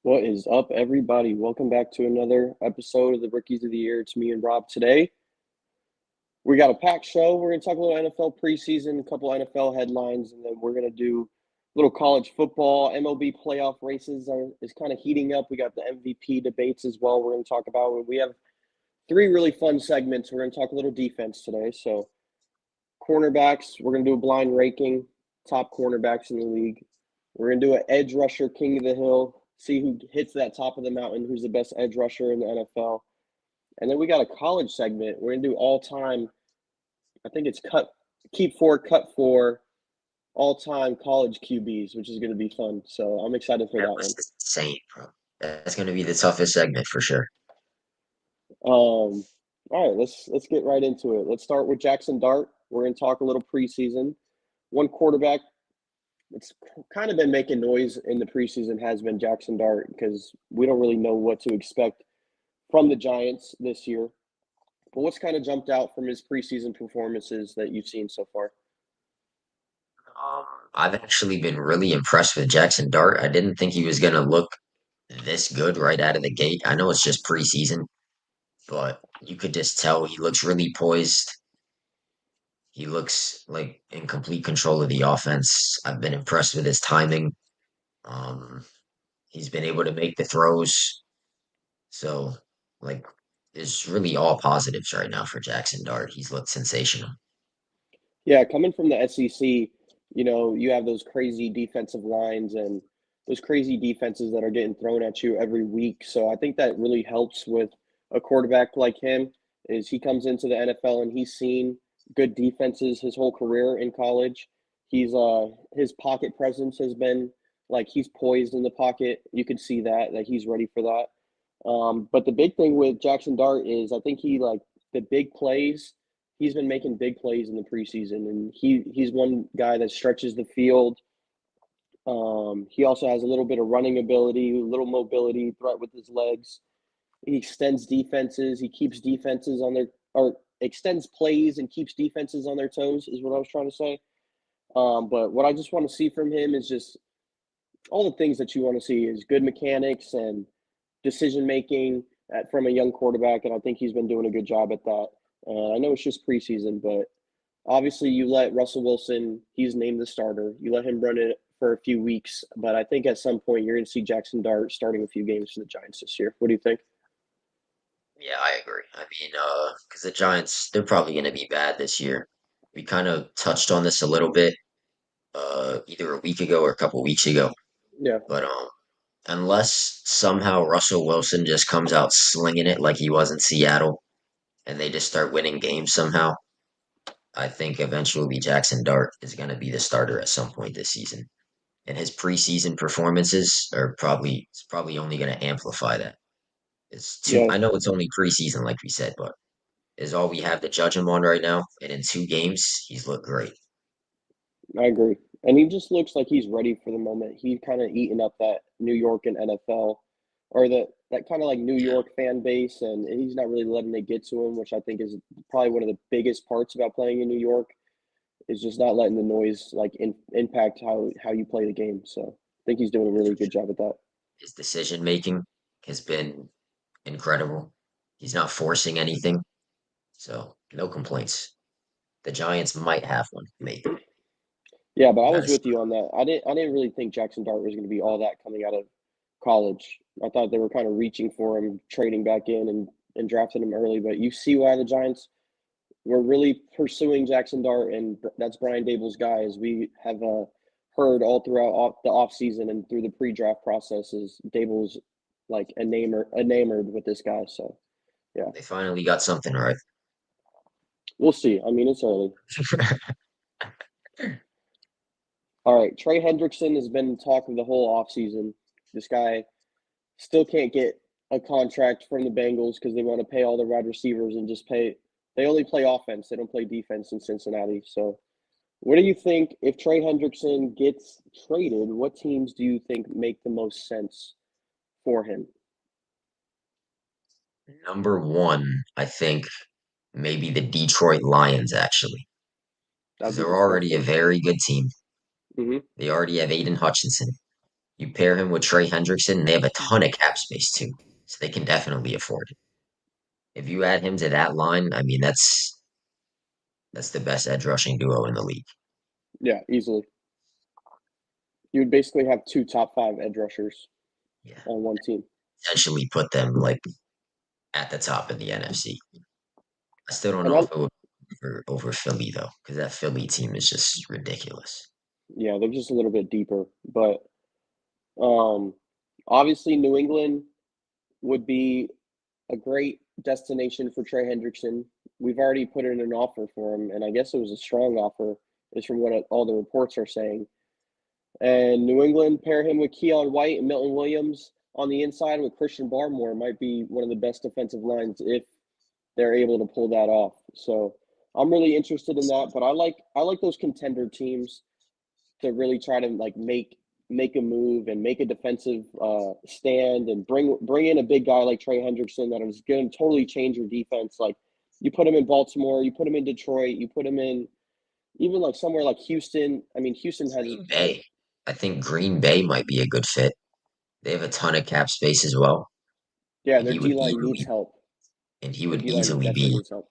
What is up, everybody? Welcome back to another episode of the Rookies of the Year. It's me and Rob today. We got a packed show. We're going to talk a little NFL preseason, a couple NFL headlines, and then we're going to do a little college football. MLB playoff races is kind of heating up. We got the MVP debates as well. We're going to talk about. We have three really fun segments. We're going to talk a little defense today. So, cornerbacks, we're going to do a blind ranking, top cornerbacks in the league. We're going to do an edge rusher, king of the hill, see who hits that top of the mountain, who's the best edge rusher in the NFL. And then we got a college segment. We're going to do all time, I think it's cut four, all time college QBs, which is going to be fun. So I'm excited for That that one. list is insane, bro. That's going to be the toughest segment for sure. All right, let's get right into it. Let's start with Jaxson Dart. We're going to talk a little preseason. One quarterback it's kind of been making noise in the preseason has been Jaxson Dart because we don't really know what to expect from the Giants this year. But what's kind of jumped out from his preseason performances that you've seen so far? Um, I've actually been really impressed with Jaxson Dart. I didn't think he was going to look this good right out of the gate. I know it's just preseason, but you could just tell he looks really poised. He looks like in complete control of the offense. I've been impressed with his timing. Um, he's been able to make the throws. So, like, it's really all positives right now for Jaxson Dart. He's looked sensational. Yeah, coming from the SEC, you have those crazy defensive lines and those crazy defenses that are getting thrown at you every week. So I think that really helps with a quarterback like him is he comes into the NFL and he's seen good defenses his whole career in college. His pocket presence has been like he's poised in the pocket. You can see that he's ready for that. But the big thing with Jaxson Dart is I think he like the big plays he's been making big plays in the preseason, and he's one guy that stretches the field. He also has a little bit of running ability, a little mobility, threat with his legs. He extends defenses. He keeps defenses on their or extends plays and keeps defenses on their toes. Is what I was trying to say. But what I just want to see from him is just all the things that you want to see is good mechanics and decision making from a young quarterback, and I think he's been doing a good job at that. I know it's just preseason, but obviously you let Russell Wilson, he's named the starter. You let him run it for a few weeks, but I think at some point you're going to see Jaxson Dart starting a few games for the Giants this year. What do you think? Yeah, I agree. I mean, because the Giants, they're probably going to be bad this year. We kind of touched on this a little bit, either a week ago or a couple weeks ago. Yeah, But unless somehow Russell Wilson just comes out slinging it like he was in Seattle, and they just start winning games somehow, I think eventually Jackson Dart is going to be the starter at some point this season. And his preseason performances are probably it's probably only going to amplify that. It's two. yeah, I know it's only preseason, like we said, but is all we have to judge him on right now. And in 2 games, he's looked great. I agree. And he just looks like he's ready for the moment. He's kind of eaten up that New York and NFL or that kind of like New Yeah, York fan base, and he's not really letting it get to him, which I think is probably one of the biggest parts about playing in New York is just not letting the noise like impact how you play the game. So I think he's doing a really for good sure. job at that. His decision making has been incredible. He's not forcing anything, so no complaints. The Giants might have one, maybe. Yeah, but I We was gotta see. with you on that. I didn't really think Jackson Dart was going to be all that coming out of college. I thought they were kind of reaching for him, trading back in and drafting him early. But you see why the Giants were really pursuing Jackson Dart, and that's Brian Dable's guy, as we have heard all throughout the offseason and through the pre-draft processes. Dable's like enamored with this guy. So yeah, They finally got something right. we'll see. I mean, it's early. All right, Trey Hendrickson has been talk of the whole offseason. This guy still can't get a contract from the Bengals because they want to pay all the wide receivers and just pay. They only play offense. They don't play defense in Cincinnati. So, what do you think if Trey Hendrickson gets traded? What teams do you think make the most sense for him? Number one, I think maybe the Detroit Lions, actually, because That'd be they're already a disgusting. very good team. Hmm. They already have Aiden Hutchinson. You pair him with Trey Hendrickson, and they have a ton of cap space too, so they can definitely afford it. If you add him to that line, I mean that's the best edge rushing duo in the league. Yeah, easily. You would basically have two top five edge rushers Yeah, on one team. essentially put them like at the top of the NFC. I still don't And know I, if it would be over Philly though, because that Philly team is just ridiculous. yeah, they're just a little bit deeper. But um, obviously, New England would be a great destination for Trey Hendrickson. We've already put in an offer for him, and I guess it was a strong offer, is from what all the reports are saying. And New England pair him with Keon White and Milton Williams on the inside with Christian Barmore might be one of the best defensive lines if they're able to pull that off. So I'm really interested in that. But I like those contender teams to really try to like make a move and make a defensive stand and bring in a big guy like Trey Hendrickson that is going to totally change your defense. Like you put him in Baltimore, you put him in Detroit, you put him in even like somewhere like Houston. I mean, Houston has Green Bay. I think Green Bay might be a good fit. They have a ton of cap space as well, yeah, and their he D would line needs easily help. and he Their would D line easily desperately be needs help.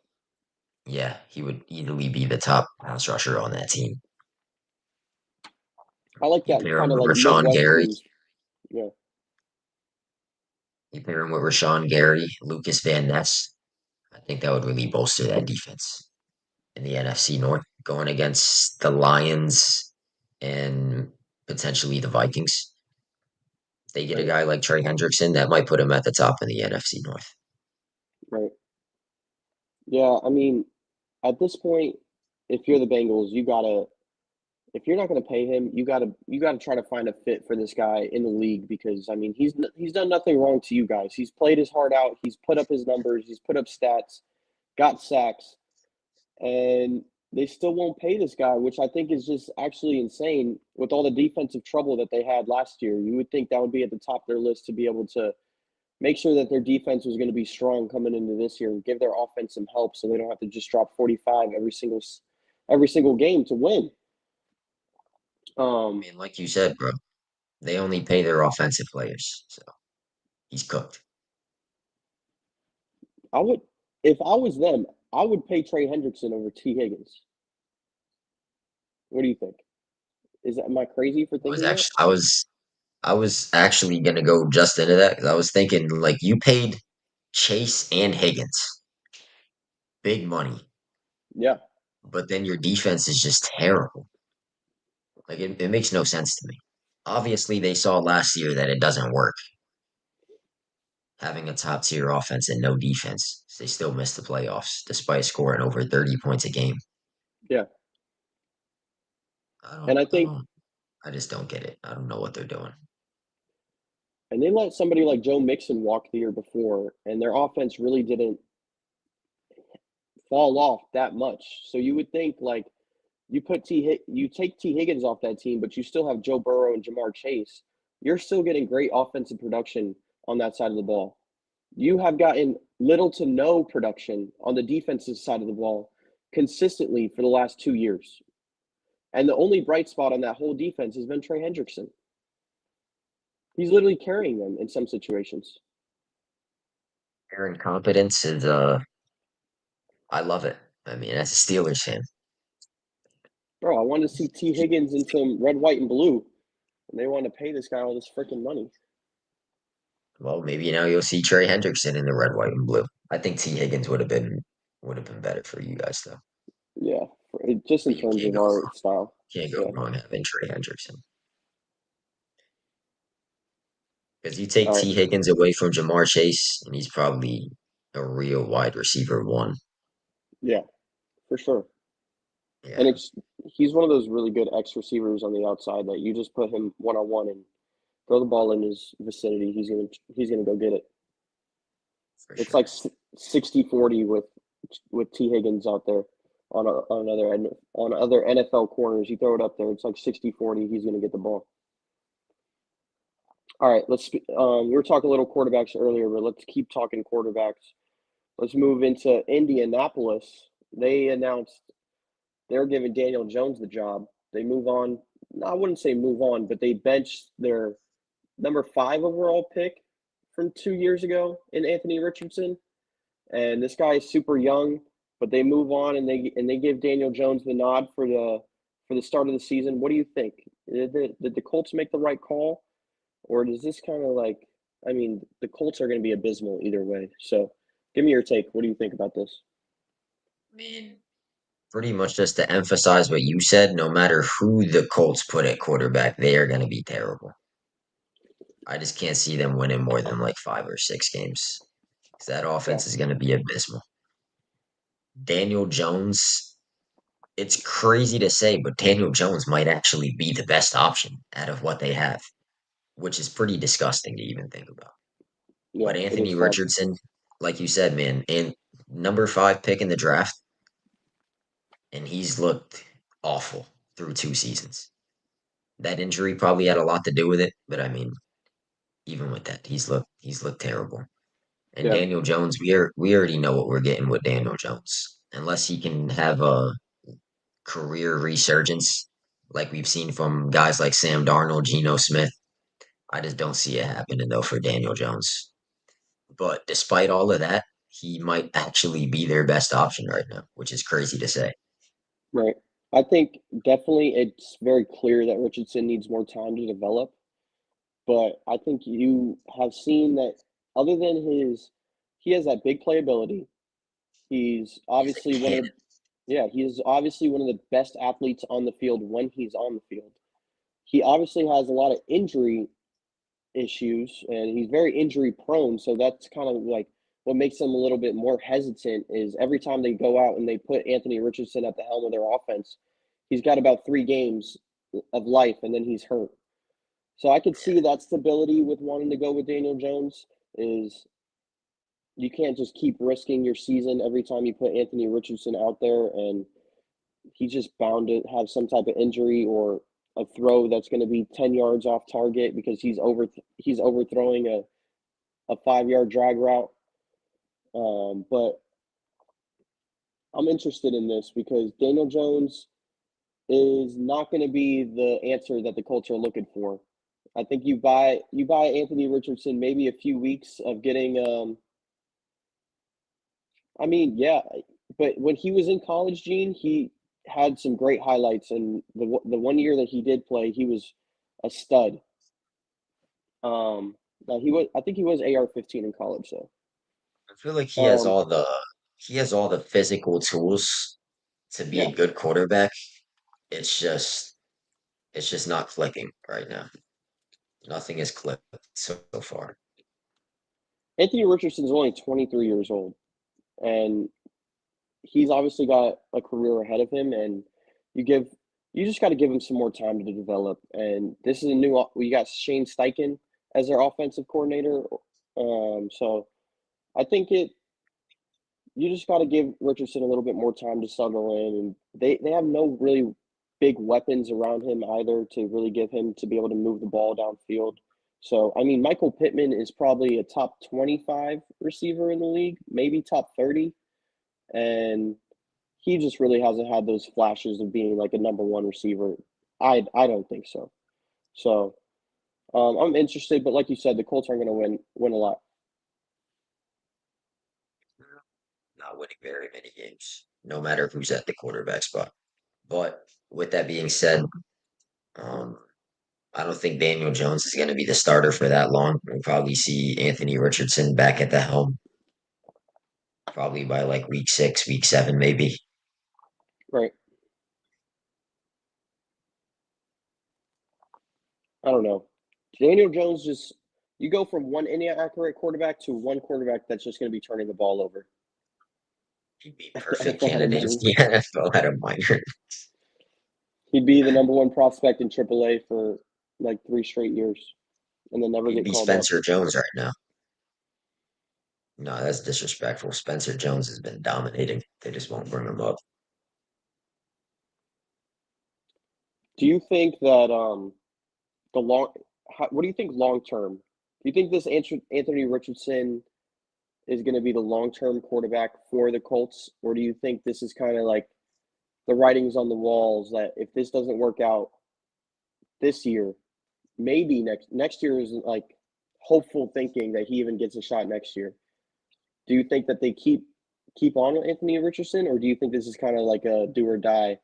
yeah, he would easily be the top pass rusher on that team. I like You that pair him kind of with like Rashawn Midwest Gary. teams. Yeah, You pair him with Rashawn Gary, Lucas Van Ness. I think that would really bolster that defense in the NFC North, going against the Lions and potentially the Vikings. They get a right, guy like Trey Hendrickson, that might put him at the top in the NFC North. right. Yeah, I mean, at this point, if you're the Bengals, you gotta if you're not going to pay him, you got to try to find a fit for this guy in the league because I mean he's done nothing wrong to you guys. He's played his heart out. He's put up his numbers. He's put up stats, got sacks, and they still won't pay this guy, which I think is just actually insane with all the defensive trouble that they had last year. You would think that would be at the top of their list to be able to make sure that their defense was going to be strong coming into this year and give their offense some help so they don't have to just drop 45 every single game to win. I Um, mean, like you said, bro, they only pay their offensive players, so he's cooked. I would, if I was them, I would pay Trey Hendrickson over T. Higgins. What do you think? Am I crazy for I was thinking that? actually, I was, I was actually gonna go just into that because I was thinking like you paid Chase and Higgins big money, Yeah, but then your defense is just terrible. Like it makes no sense to me. Obviously, they saw last year that it doesn't work having a top tier offense and no defense. They still missed the playoffs despite scoring over 30 points a game. yeah, I and don't, I I think, don't, I just don't get it. I don't know what they're doing. and they let somebody like Joe Mixon walk the year before, and their offense really didn't fall off that much. So you would think like you take T Higgins off that team, but you still have Joe Burrow and Jamar Chase. You're still getting great offensive production on that side of the ball. You have gotten little to no production on the defensive side of the ball consistently for the last 2 years. And the only bright spot on that whole defense has been Trey Hendrickson. He's literally carrying them in some situations. Their incompetence is, I love it. I mean, as a Steelers fan, Bro, I want to see T. Higgins in some red, white, and blue. And they want to pay this guy all this freaking money. well, maybe now you'll see Trey Hendrickson in the red, white, and blue. I think T. Higgins would have been better for you guys though. Yeah, just in But you terms can't of go our wrong. style. Can't go Yeah. wrong having Trey Hendrickson. Because you take All right. T. Higgins away from Jamar Chase, and he's probably a real wide receiver one. Yeah, for sure. And Yeah, he's one of those really good X receivers on the outside that you just put him one on one and throw the ball in his vicinity. He's gonna go get it. for It's sure. like 60-40 with T Higgins out there on other NFL corners. You throw it up there, it's like 60-40. He's gonna get the ball. All right, we were talking a little quarterbacks earlier, but let's keep talking quarterbacks. Let's move into Indianapolis. They announced they're giving Daniel Jones the job. They move on. I wouldn't say move on, but they benched their number 5 overall pick from 2 years ago in Anthony Richardson. And this guy is super young, but they move on and they give Daniel Jones the nod for the start of the season. What do you think? Did the Colts make the right call, or does this kind of like? I mean, the Colts are going to be abysmal either way. So, give me your take. What do you think about this? I mean, pretty much just to emphasize what you said, no matter who the Colts put at quarterback, they are going to be terrible. I just can't see them winning more than like 5 or 6 games because that Yeah, offense is going to be abysmal. Daniel Jones, it's crazy to say, but Daniel Jones might actually be the best option out of what they have, which is pretty disgusting to even think about. yeah, But it Anthony is sad. Richardson, like you said, man, and number 5 pick in the draft, and he's looked awful through 2 seasons. That injury probably had a lot to do with it, but I mean, even with that, he's looked terrible. And Yeah, Daniel Jones, we already know what we're getting with Daniel Jones. Unless he can have a career resurgence like we've seen from guys like Sam Darnold, Geno Smith, I just don't see it happening though for Daniel Jones. But despite all of that, he might actually be their best option right now, which is crazy to say. right. I think definitely it's very clear that Richardson needs more time to develop. But I think you have seen that other than he has that big playability. He's He's a obviously one of cannon. the, yeah, he's obviously one of the best athletes on the field when he's on the field. He obviously has a lot of injury issues and he's very injury prone. So that's kind of like what makes him a little bit more hesitant is every time they go out and they put Anthony Richardson at the helm of their offense, he's got about 3 games of life and then he's hurt. So I could see that stability with wanting to go with Daniel Jones is you can't just keep risking your season every time you put Anthony Richardson out there and he's just bound to have some type of injury or a throw that's going to be 10 yards off target because he's overthrowing a 5 yard drag route. But I'm interested in this because Daniel Jones is not going to be the answer that the Colts are looking for. I think you buy Anthony Richardson maybe a few weeks of getting I mean, yeah, but when he was in college, Gene, he had some great highlights, and the one year that he did play, he was a stud. Now I think he was AR-15 in college, though. I feel like Um, he has all the physical tools to be yeah, a good quarterback. It's just it's just not clicking right now. Nothing has clicked so far. Anthony Richardson's only 23 years old, and he's obviously got a career ahead of him, and you give you just got to give him some more time to develop. And this is a new. We got Shane Steichen as their offensive coordinator, so I think it you just got to give Richardson a little bit more time to settle in, and they have no really big weapons around him either to really give him to be able to move the ball downfield. So I mean, Michael Pittman is probably a top 25 receiver in the league, maybe top 30, and he just really hasn't had those flashes of being like a number one receiver. I don't think so. So I'm interested, but like you said, the Colts aren't going to win a lot. Not winning very many games, no matter who's at the quarterback spot. But with that being said, um, I don't think Daniel Jones is going to be the starter for that long. We'll probably see Anthony Richardson back at the helm probably by like week 6, week 7, maybe. Right? I don't know. Daniel Jones just you go from one inaccurate quarterback to one quarterback that's just going to be turning the ball over He'd be at perfect the candidate for minor. the NFL at a minor. He'd be the number one prospect in AAA for like 3 straight years, and then never He'd get be called up. Spencer Jones right now. No, that's disrespectful. Spencer Jones has been dominating. They just won't bring him up. Do you think that the long? What do you think long term? Do you think this Anthony Richardson is going to be the long term quarterback for the Colts, or do you think this is kind of like the writings on the walls that if this doesn't work out this year, maybe next year is like hopeful thinking that he even gets a shot next year. Do you think that they keep on with Anthony Richardson, or do you think this is kind of like a do or die?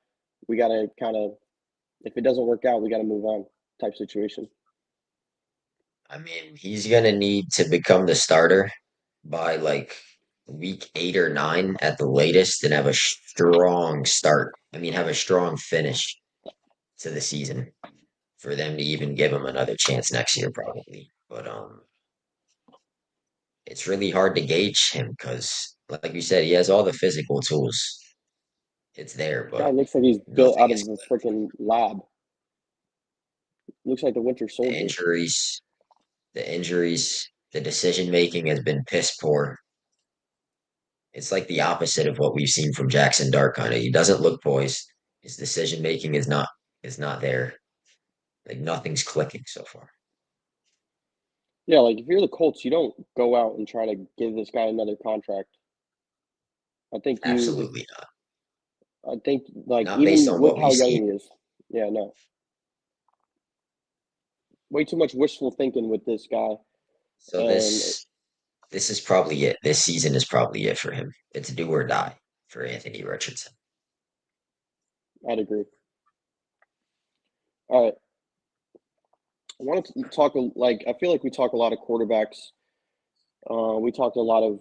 We got to kind of, if it doesn't work out, we got to move on type situation. I mean, he's gonna need to become the starter by like week 8 or 9 at the latest and have a strong start. I mean, have a strong finish to the season for them to even give him another chance next year, probably. But it's really hard to gauge him because, like you said, he has all the physical tools. It's there, Guy but looks like he's built nothing out of is a clicked. freaking lab. Looks like the Winter The Soldier. injuries, the decision making has been piss poor. It's like the opposite of what we've seen from Jaxson Dart. Kind of, he doesn't look poised. His decision making is not there. Like nothing's clicking so far. Yeah, like if you're the Colts, you don't go out and try to give this guy another contract. I think you, Absolutely not. I think like Not based even on with what how we've young seen. he is, yeah, no, way too much wishful thinking with this guy. So And this is probably it. This season is probably it for him. It's do or die for Anthony Richardson. I'd agree. All right, I wanted to talk like I feel like we talk a lot of quarterbacks. We talked a lot of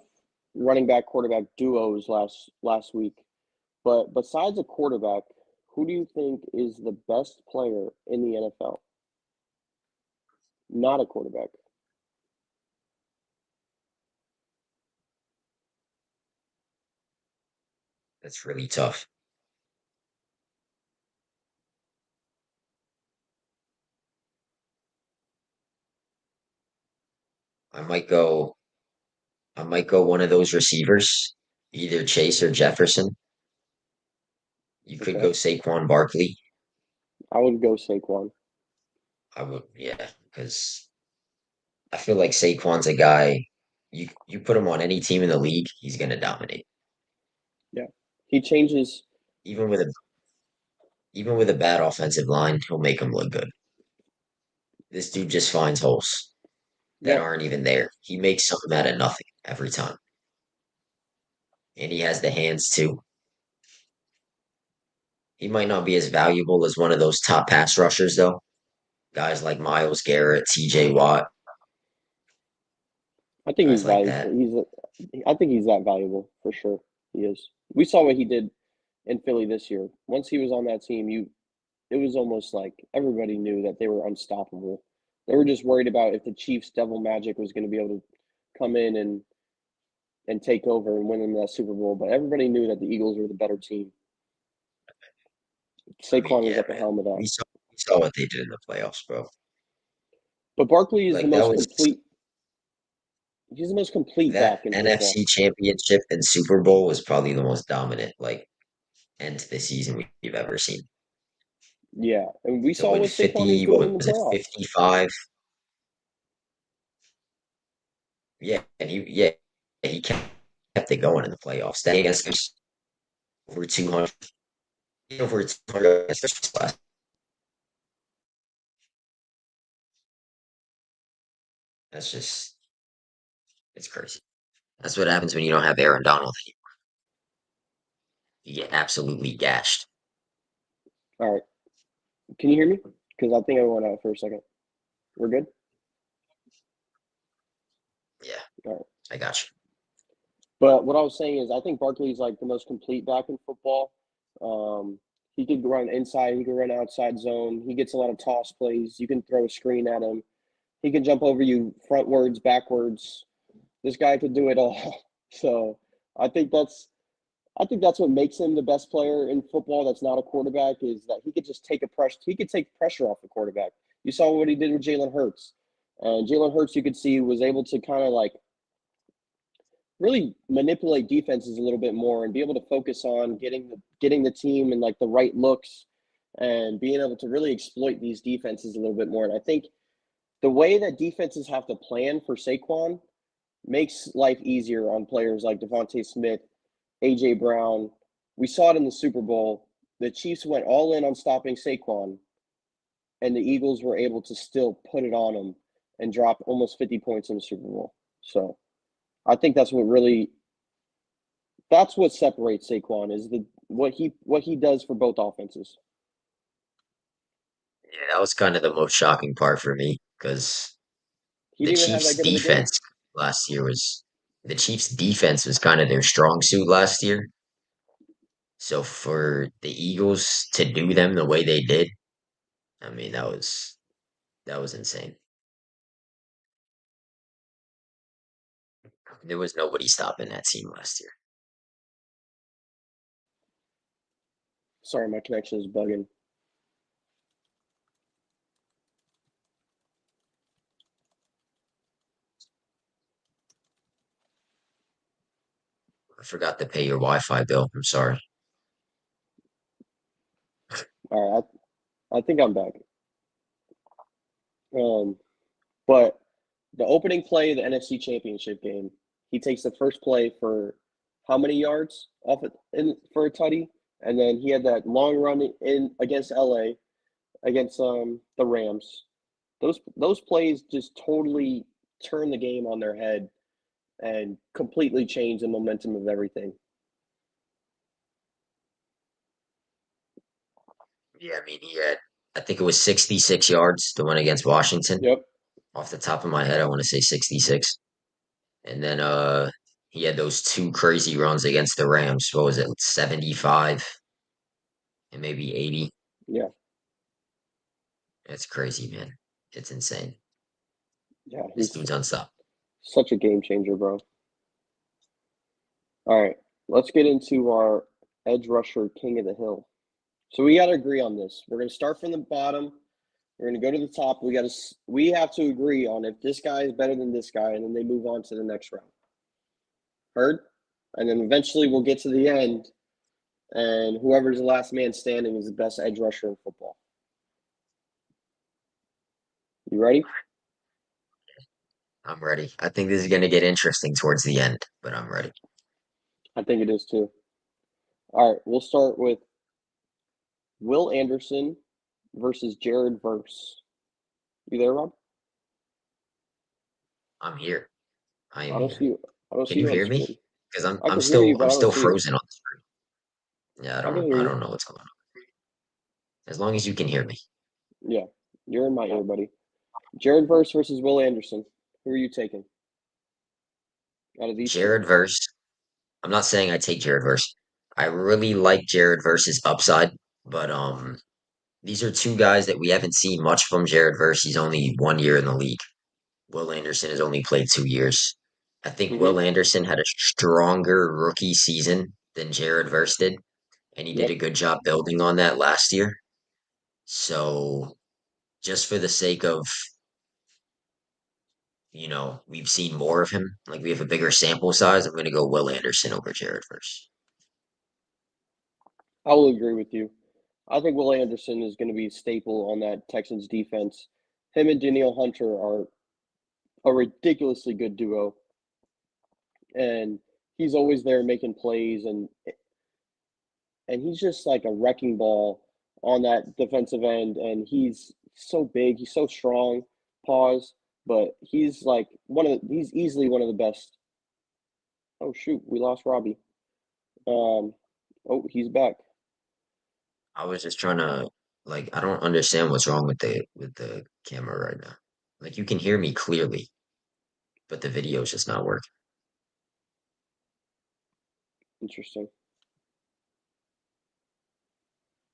running back quarterback duos last week. But besides a quarterback, who do you think is the best player in the NFL? Not a quarterback. That's really tough. I might go. I might go one of those receivers, either Chase or Jefferson. You could Okay, go Saquon Barkley. I would go Saquon. I would, yeah, because I feel like Saquon's a guy. You put him on any team in the league, he's gonna dominate. Yeah, he changes. Even with a even with a bad offensive line, he'll make him look good. This dude just finds holes that Yeah, aren't even there. He makes something out of nothing every time, and he has the hands too. He might not be as valuable as one of those top pass rushers, though. Guys like Myles Garrett, T.J. Watt, I think he's guys like valuable. that. I think he's that valuable for sure. He is. We saw what he did in Philly this year. Once he was on that team, it was almost like everybody knew that they were unstoppable. They were just worried about if the Chiefs' devil magic was going to be able to come in and take over and win them that Super Bowl. But everybody knew that the Eagles were the better team. I mean, Saquon was yeah, at the man. helm of that. We saw what they did in the playoffs, bro. But Barkley is the Like that most was complete. He's the most complete back that in football. NFC Championship and Super Bowl was probably the most dominant like end to the season we've ever seen. Yeah, and we To saw win what Saquon is 50, doing what in the was it, playoffs. 55? Yeah, and he kept it going in the playoffs. That against us over 200, over 200 against us last. That's just it's crazy. That's what happens when you don't have Aaron Donald. You get absolutely gashed. All right, can you hear me? Because I think I went out for a second. We're good. Yeah, All right. I got you. But what I was saying is, I think Barkley's like the most complete back in football. He could run inside, he could run outside zone. He gets a lot of toss plays. You can throw a screen at him. He can jump over you frontwards, backwards. This guy could do it all. So I think that's I think that's what makes him the best player in football. That's not a quarterback is that he could just take a pressure. He could take pressure off the quarterback. You saw what he did with Jalen Hurts, and Jalen Hurts, you could see, was able to kind of like really manipulate defenses a little bit more and be able to focus on getting the team and like the right looks and being able to really exploit these defenses a little bit more. And I think the way that defenses have to plan for Saquon makes life easier on players like Devontae Smith, AJ Brown. We saw it in the Super Bowl. The Chiefs went all in on stopping Saquon, and the Eagles were able to still put it on them and drop almost 50 points in the Super Bowl. So I think that's what separates Saquon is the what he does for both offenses. Yeah, that was kind of the most shocking part for me because He the didn't even have that Chiefs' good of a game. defense last year was the Chiefs' defense was kind of their strong suit last year. So for the Eagles to do them the way they did, I mean that was insane. There was nobody stopping that team last year. Sorry, my connection is bugging. I forgot to pay your Wi-Fi bill. I'm sorry. All right, I think I'm back. Um, but the opening play of the NFC Championship game, he takes the first play for how many yards off it for a tutty, and then he had that long run in against LA against the Rams. Those plays just totally turn the game on their head and completely change the momentum of everything. Yeah, I mean he had I think it was 66 yards to win against Washington. Yep. Off the top of my head, I want to say 66. And then he had those two crazy runs against the Rams. What was it? 75 and maybe 80. Yeah. That's crazy, man. It's insane. Yeah. This He's dude's unstoppable. such a game changer, bro. All right. Let's get into our edge rusher king of the hill. So we got to agree on this. We're going to start from the bottom. We're going to go to the top. We have to agree on if this guy is better than this guy, and then they move on to the next round. Heard? And then eventually we'll get to the end, and whoever's the last man standing is the best edge rusher in football. You ready? I'm ready. I think this is going to get interesting towards the end, but I'm ready. I think it is too. All right. We'll start with Will Anderson versus Jared Verse. You there, Rob? I'm here. I I am don't see here. you. I don't Can see you you on the hear me? screen. Because I'm I I'm can hear still you, but I'm I don't still see you. frozen on the screen. Yeah, I I can don't hear I you. don't know what's going on. As long as you can hear me. Yeah, you're in my ear, buddy. Jared Verse versus Will Anderson. Who are you taking out of these two? Jared Verse. I'm not saying I take Jared Verse. I really like Jared Verse's upside, but these are two guys that we haven't seen much from. Jared Verse, he's only 1 year in the league. Will Anderson has only played 2 years. I think Mm-hmm. Will Anderson had a stronger rookie season than Jared Verse did, and he did Yep. a good job building on that last year. So, just for the sake of, we've seen more of him, like we have a bigger sample size, I'm going to go Will Anderson over Jared Verse. I will agree with you. I think Will Anderson is going to be a staple on that Texans defense. Him and Danielle Hunter are a ridiculously good duo, and he's always there making plays, and he's just like a wrecking ball on that defensive end. And he's so big, he's so strong. Pause, but he's like he's easily one of the best. Oh shoot, we lost Robbie. Oh, he's back. I was just trying to I don't understand what's wrong with the camera right now. Like you can hear me clearly, but the video's just not working. Interesting.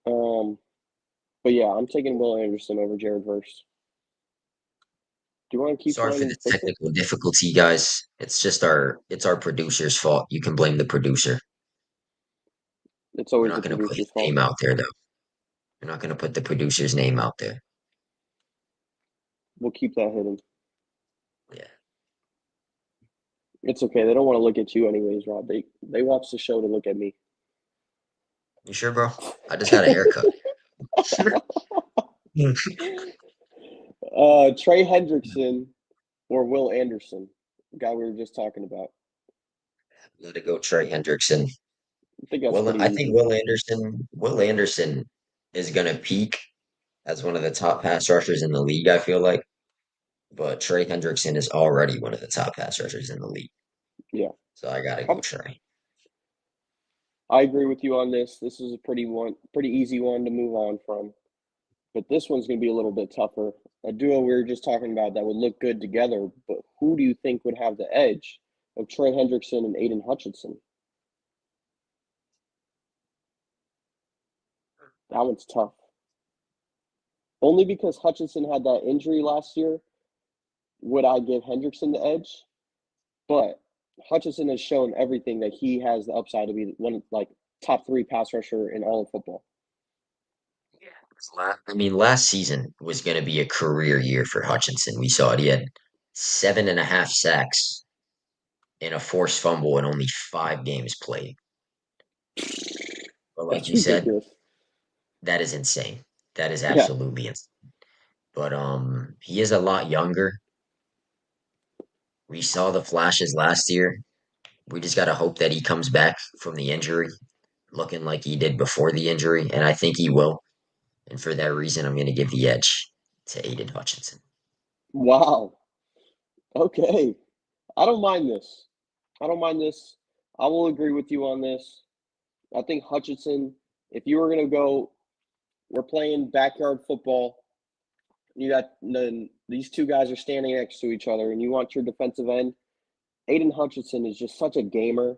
Um, but yeah, I'm taking Will Anderson over Jared Verse. Do you want to keep Sorry trying for to the fix it? technical difficulty, guys. It's our producer's fault. You can blame the producer. It's We're always not the going to put his producer's fault. name out there though. We're not going to put the producer's name out there. We'll keep that hidden. Yeah. It's okay. They don't want to look at you anyways, Rob. They watch the show to look at me. You sure, bro? I just got a haircut. I'm Trey Hendrickson or Will Anderson, the guy we were just talking about. going to go Trey Hendrickson. I think that's pretty I think easy. Will Anderson is going to peak, as one of the top pass rushers in the league, I feel like. But Trey Hendrickson is already one of the top pass rushers in the league. Yeah. So I gotta go I'm, Trey. I agree with you on this. This is a pretty easy one to move on from. But this one's going to be a little bit tougher. A duo we were just talking about that would look good together, but who do you think would have the edge of Trey Hendrickson and Aiden Hutchinson? That one's tough. Only because Hutchinson had that injury last year, would I give Hendrickson the edge? But Hutchinson has shown everything that he has the upside to be one like top three pass rusher in all of football. I mean, last season was going to be a career year for Hutchinson. We saw it. He had 7.5 sacks and a forced fumble in only 5 games played. But like That's you said, ridiculous. that is insane. That is Yeah. absolutely insane. But he is a lot younger. We saw the flashes last year. We just gotta hope that he comes back from the injury, looking like he did before the injury, and I think he will. And for that reason, I'm gonna give the edge to Aiden Hutchinson. Wow. Okay. I don't mind this. I don't mind this. I will agree with you on this. I think Hutchinson, if you were going to go, we're playing backyard football. You got these two guys are standing next to each other, and you want your defensive end. Aiden Hutchinson is just such a gamer.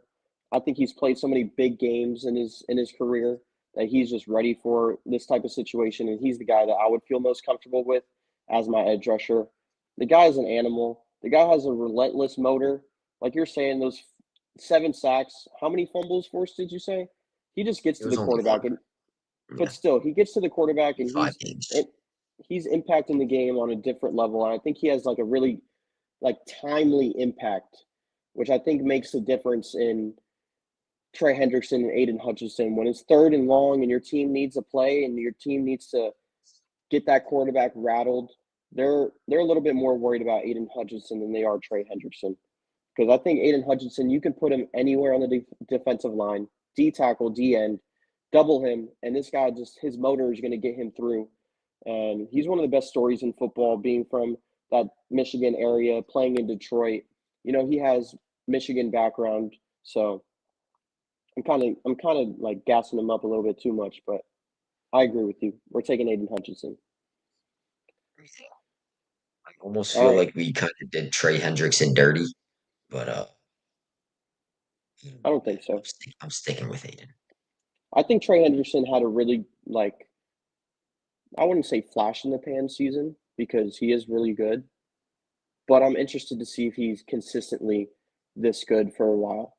I think he's played so many big games in his career that he's just ready for this type of situation, and he's the guy that I would feel most comfortable with as my edge rusher. The guy is an animal. The guy has a relentless motor. Like you're saying, those 7 sacks. How many fumbles forced did you say? He just gets It to was the only one. quarterback, and but Yeah, still, he gets to the quarterback, and five games. he's impacting the game on a different level. And I think he has like a really like timely impact, which I think makes the difference in Trey Hendrickson and Aiden Hutchinson. When it's third and long and your team needs a play and your team needs to get that quarterback rattled, they're a little bit more worried about Aiden Hutchinson than they are Trey Hendrickson. Because I think Aiden Hutchinson, you can put him anywhere on the defensive line, D tackle, D end, double him, and this guy just his motor is going to get him through. And he's one of the best stories in football, being from that Michigan area, playing in Detroit. You know, he has Michigan background, so I'm kind of like gassing him up a little bit too much, but I agree with you. We're taking Aiden Hutchinson. I almost All feel right, like we kind of did Trey Hendrickson dirty, but I don't think so. I'm sticking with Aiden. I think Trey Henderson had a really like I wouldn't say flash in the pan season because he is really good, but I'm interested to see if he's consistently this good for a while.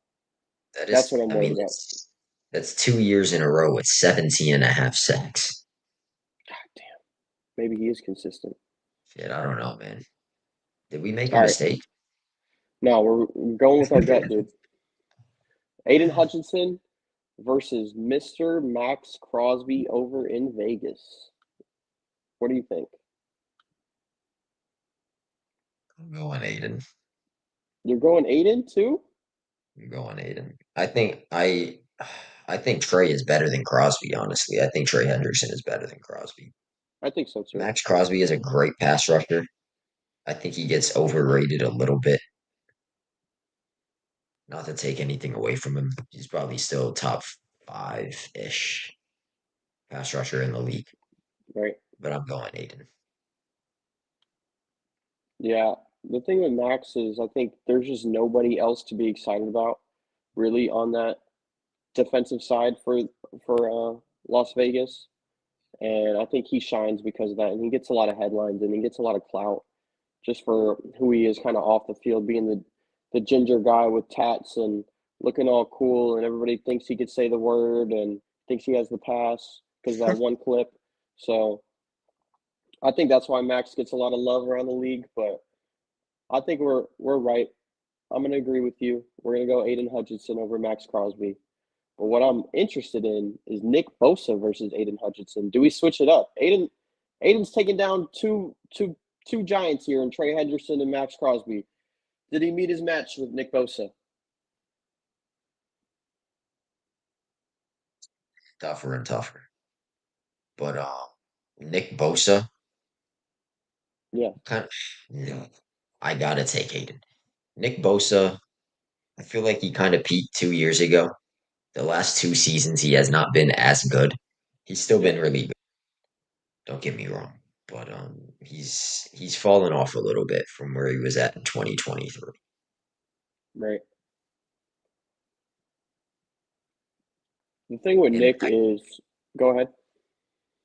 That That's is, what I'm I worried mean, about. that's 2 years in a row with 17.5 sacks. God damn. Maybe he is consistent. Shit, I don't know, man. Did we make a All right. mistake? No, we're going with our gut, dude. Aiden Hutchinson versus Mr. Max Crosby over in Vegas. What do you think? I'm going Aiden. You're going Aiden too? I'm going Aiden. I think Trey is better than Crosby, honestly. I think Trey Hendrickson is better than Crosby. I think so too. Max Crosby is a great pass rusher. I think he gets overrated a little bit. Not to take anything away from him. He's probably still top 5-ish pass rusher in the league. Right. But I'm going Aiden. Yeah. The thing with Max is I think there's just nobody else to be excited about really on that defensive side for Las Vegas. And I think he shines because of that. And he gets a lot of headlines and he gets a lot of clout just for who he is kind of off the field, being the ginger guy with tats and looking all cool. And everybody thinks he could say the word and thinks he has the pass because of that one clip. So I think that's why Max gets a lot of love around the league. But I think we're right. I'm going to agree with you. We're going to go Aiden Hutchinson over Max Crosby. But what I'm interested in is Nick Bosa versus Aiden Hutchinson. Do we switch it up? Aiden's taking down two giants here in Trey Hendrickson and Max Crosby. Did he meet his match with Nick Bosa? Tougher and tougher. But Nick Bosa, Yeah, kind of, no, I gotta take Aiden. Nick Bosa, I feel like he kind of peaked 2 years ago. The last 2 seasons, he has not been as good. He's still yeah, been really good. Don't get me wrong, but he's fallen off a little bit from where he was at in 2023. right. The thing with The Nick impact, is, go ahead.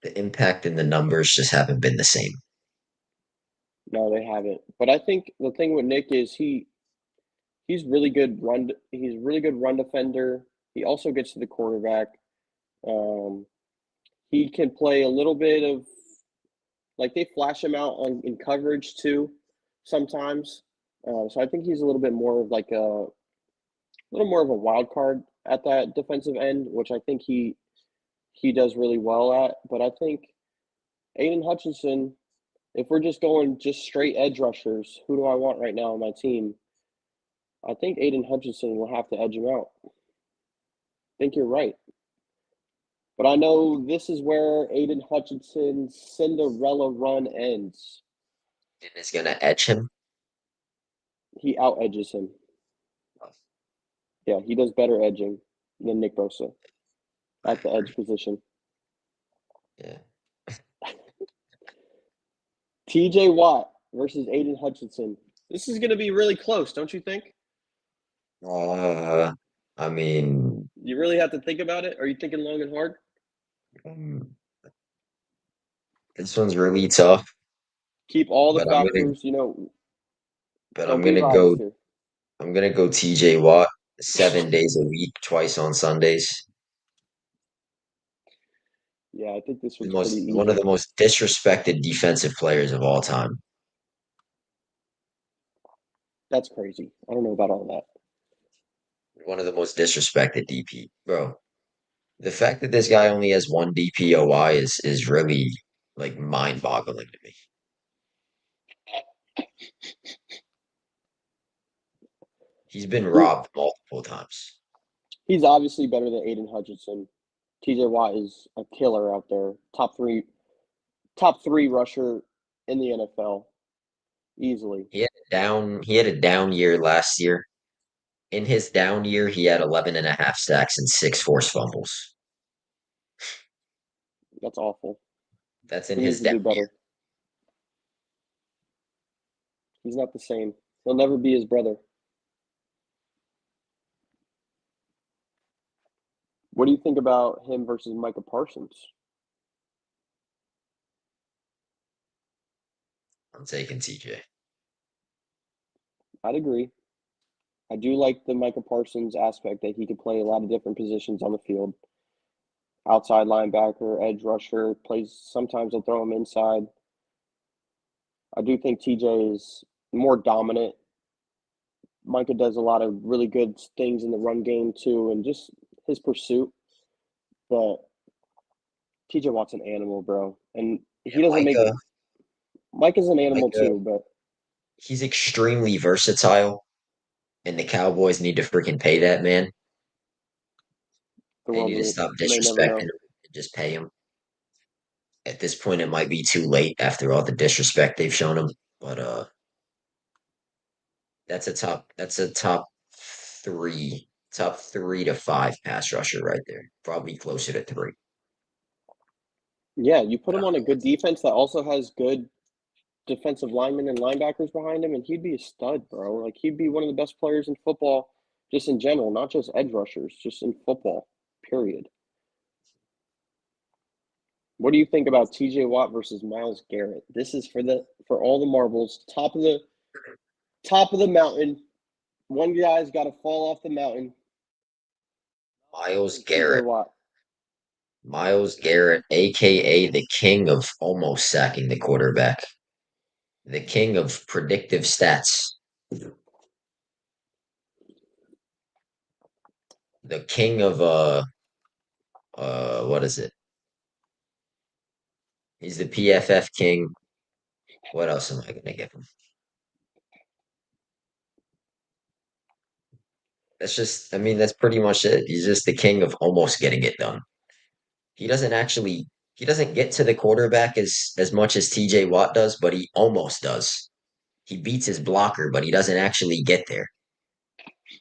the impact and the numbers just haven't been the same. No, they haven't. But I think the thing with Nick is he's really good run. He's a really good run defender. He also gets to the quarterback. Um, he can play a little bit of like they flash him out on in coverage too sometimes. So I think he's a little bit more of like a little more of a wild card at that defensive end, which I think he does really well at. But I think Aiden Hutchinson, if we're just going just straight edge rushers, who do I want right now on my team? I think Aiden Hutchinson will have to edge him out. I think you're right. But I know this is where Aiden Hutchinson's Cinderella run ends. And is gonna edge him. He out edges him. Yeah, he does better edging than Nick Bosa I at the edge agree. position. Yeah. TJ Watt versus Aiden Hutchinson. This is going to be really close, don't you think? Uh, I mean, You really have to think about it. Are you thinking long and hard? um, this one's really tough, Keep all the but I'm gonna, factors, but don't I'm be gonna biased go. here. I'm gonna go TJ Watt 7 days a week, twice on Sundays. Yeah, I think this The one's pretty most one of easy. the most disrespected defensive players of all time. That's crazy. I don't know about all that. One of the most disrespected DP, bro. The fact that this guy only has one DPOI is really like mind-boggling to me. He's been He robbed multiple times. he's obviously better than Aiden Hutchinson. TJ Watt is a killer out there. Top three rusher in the NFL easily. He had a down year last year. In his down year, he had 11 and a half sacks and six forced fumbles. That's awful. That's in He needs his to down do year. better. He's not the same. He'll never be his brother. What do you think about him versus Micah Parsons? I'm taking TJ. I'd agree. I do like the Micah Parsons aspect that he could play a lot of different positions on the field. Outside linebacker, edge rusher, plays sometimes they'll throw him inside. I do think TJ is more dominant. Micah does a lot of really good things in the run game too, and just his pursuit. But TJ Watt's an animal, bro. And Yeah, he doesn't make Micah's an animal Micah, too, but he's extremely versatile, and the Cowboys need to freaking pay that man. the They world need to stop may never disrespecting know. him and just pay him. At this point, it might be too late after all the disrespect they've shown him. But that's a top three to five pass rusher right there. Probably closer to three. Yeah, you put him on a good defense that also has good defensive linemen and linebackers behind him, and he'd be a stud, bro. Like he'd be one of the best players in football, just in general, not just edge rushers, just in football. Period. What do you think about T.J. Watt versus Myles Garrett? This is for all the marbles, top of the mountain. One guy's got to fall off the mountain. Miles T.J. Garrett. Watt. Myles Garrett, aka the king of almost sacking the quarterback, the king of predictive stats, the king of what is it? He's the PFF king. What else am I gonna give him? I mean, that's pretty much it. He's just the king of almost getting it done. He doesn't actually he doesn't get to the quarterback as much as TJ Watt does, but he almost does. He beats his blocker, but he doesn't actually get there.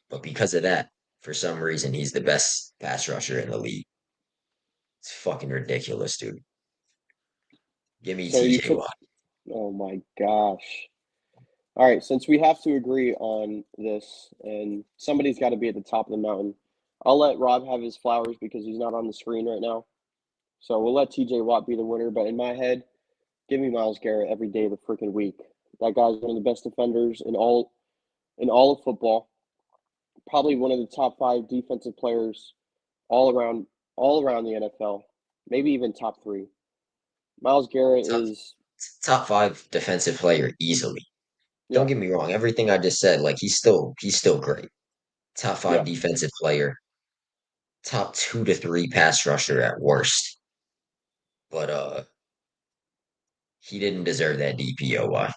But because of that, for some reason, he's the best pass rusher in the league. It's fucking ridiculous, dude. Give me So you TJ took, Watt. oh my gosh. All right, since we have to agree on this, and somebody's got to be at the top of the mountain, I'll let Rob have his flowers because he's not on the screen right now. So we'll let TJ Watt be the winner. But in my head, give me Myles Garrett every day of the freaking week. That guy's one of the best defenders in all of football. Probably one of the top five defensive players all around all around the NFL. Maybe even top three. Myles Garrett Top, is top five defensive player easily. Don't yeah, get me wrong. Everything I just said, like he's still great. Top yeah. five defensive player, top 2 to 3 pass rusher at worst. But he didn't deserve that DPOY.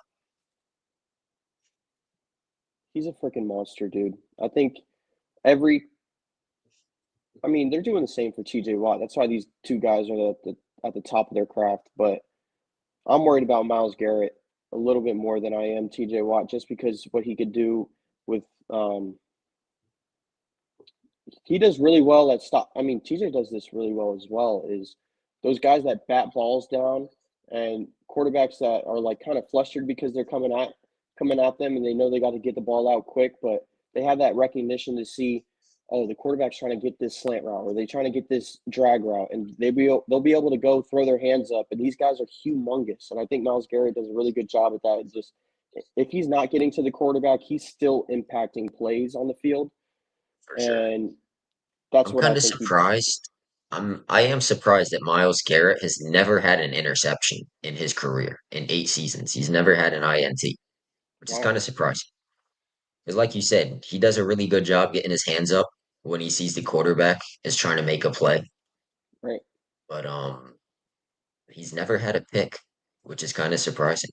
He's a freaking monster, dude. I think every I mean, they're doing the same for TJ Watt. That's why these two guys are at the top of their craft. But I'm worried about Myles Garrett a little bit more than I am TJ Watt, just because what he could do with he does really well at stop. I mean, TJ does this really well as well. Is those guys that bat balls down and quarterbacks that are like kind of flustered because they're coming at them and they know they got to get the ball out quick, but they have that recognition to see, oh, the quarterback's trying to get this slant route or they trying to get this drag route, and they'll be able to go throw their hands up. And these guys are humongous, and I think Myles Garrett does a really good job at that. It's just if he's not getting to the quarterback, he's still impacting plays on the field, For sure. and that's I'm what I kind of think he does. surprised. I am surprised that Myles Garrett has never had an interception in his career in 8 seasons. He's never had an INT, which is Wow. kind of surprising. Because, like you said, he does a really good job getting his hands up when he sees the quarterback is trying to make a play. Right. But he's never had a pick, which is kind of surprising.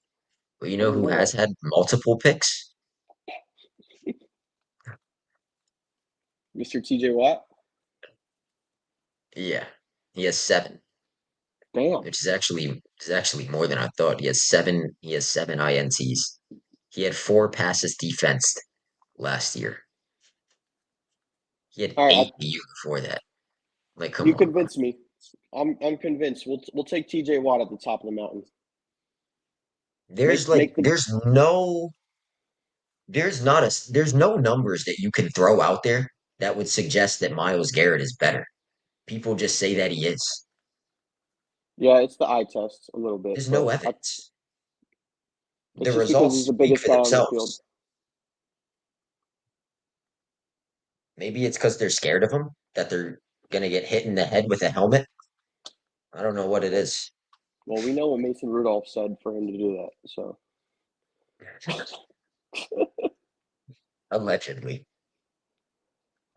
But you I know didn't who know has that. had multiple picks? Mr. TJ Watt. Yeah, he has 7, Damn. which is actually more than I thought. He has 7. He has 7 INTs. He had 4 passes defensed last year. He had All right. 8 the year before that. Like, come You on, bro. convinced me. I'm convinced. We'll take TJ Watt at the top of the mountain. There's Make like make the there's no numbers that you can throw out there that would suggest that Myles Garrett is better. People just say that he is. yeah. It's the eye test a little bit, There's no but evidence. it's The just because results he's the speak biggest for guy on the field. themselves. Maybe it's because they're scared of him, that they're gonna get hit in the head with a helmet. I don't know what it is. Well, we know what Mason Rudolph said for him to do that. So Allegedly.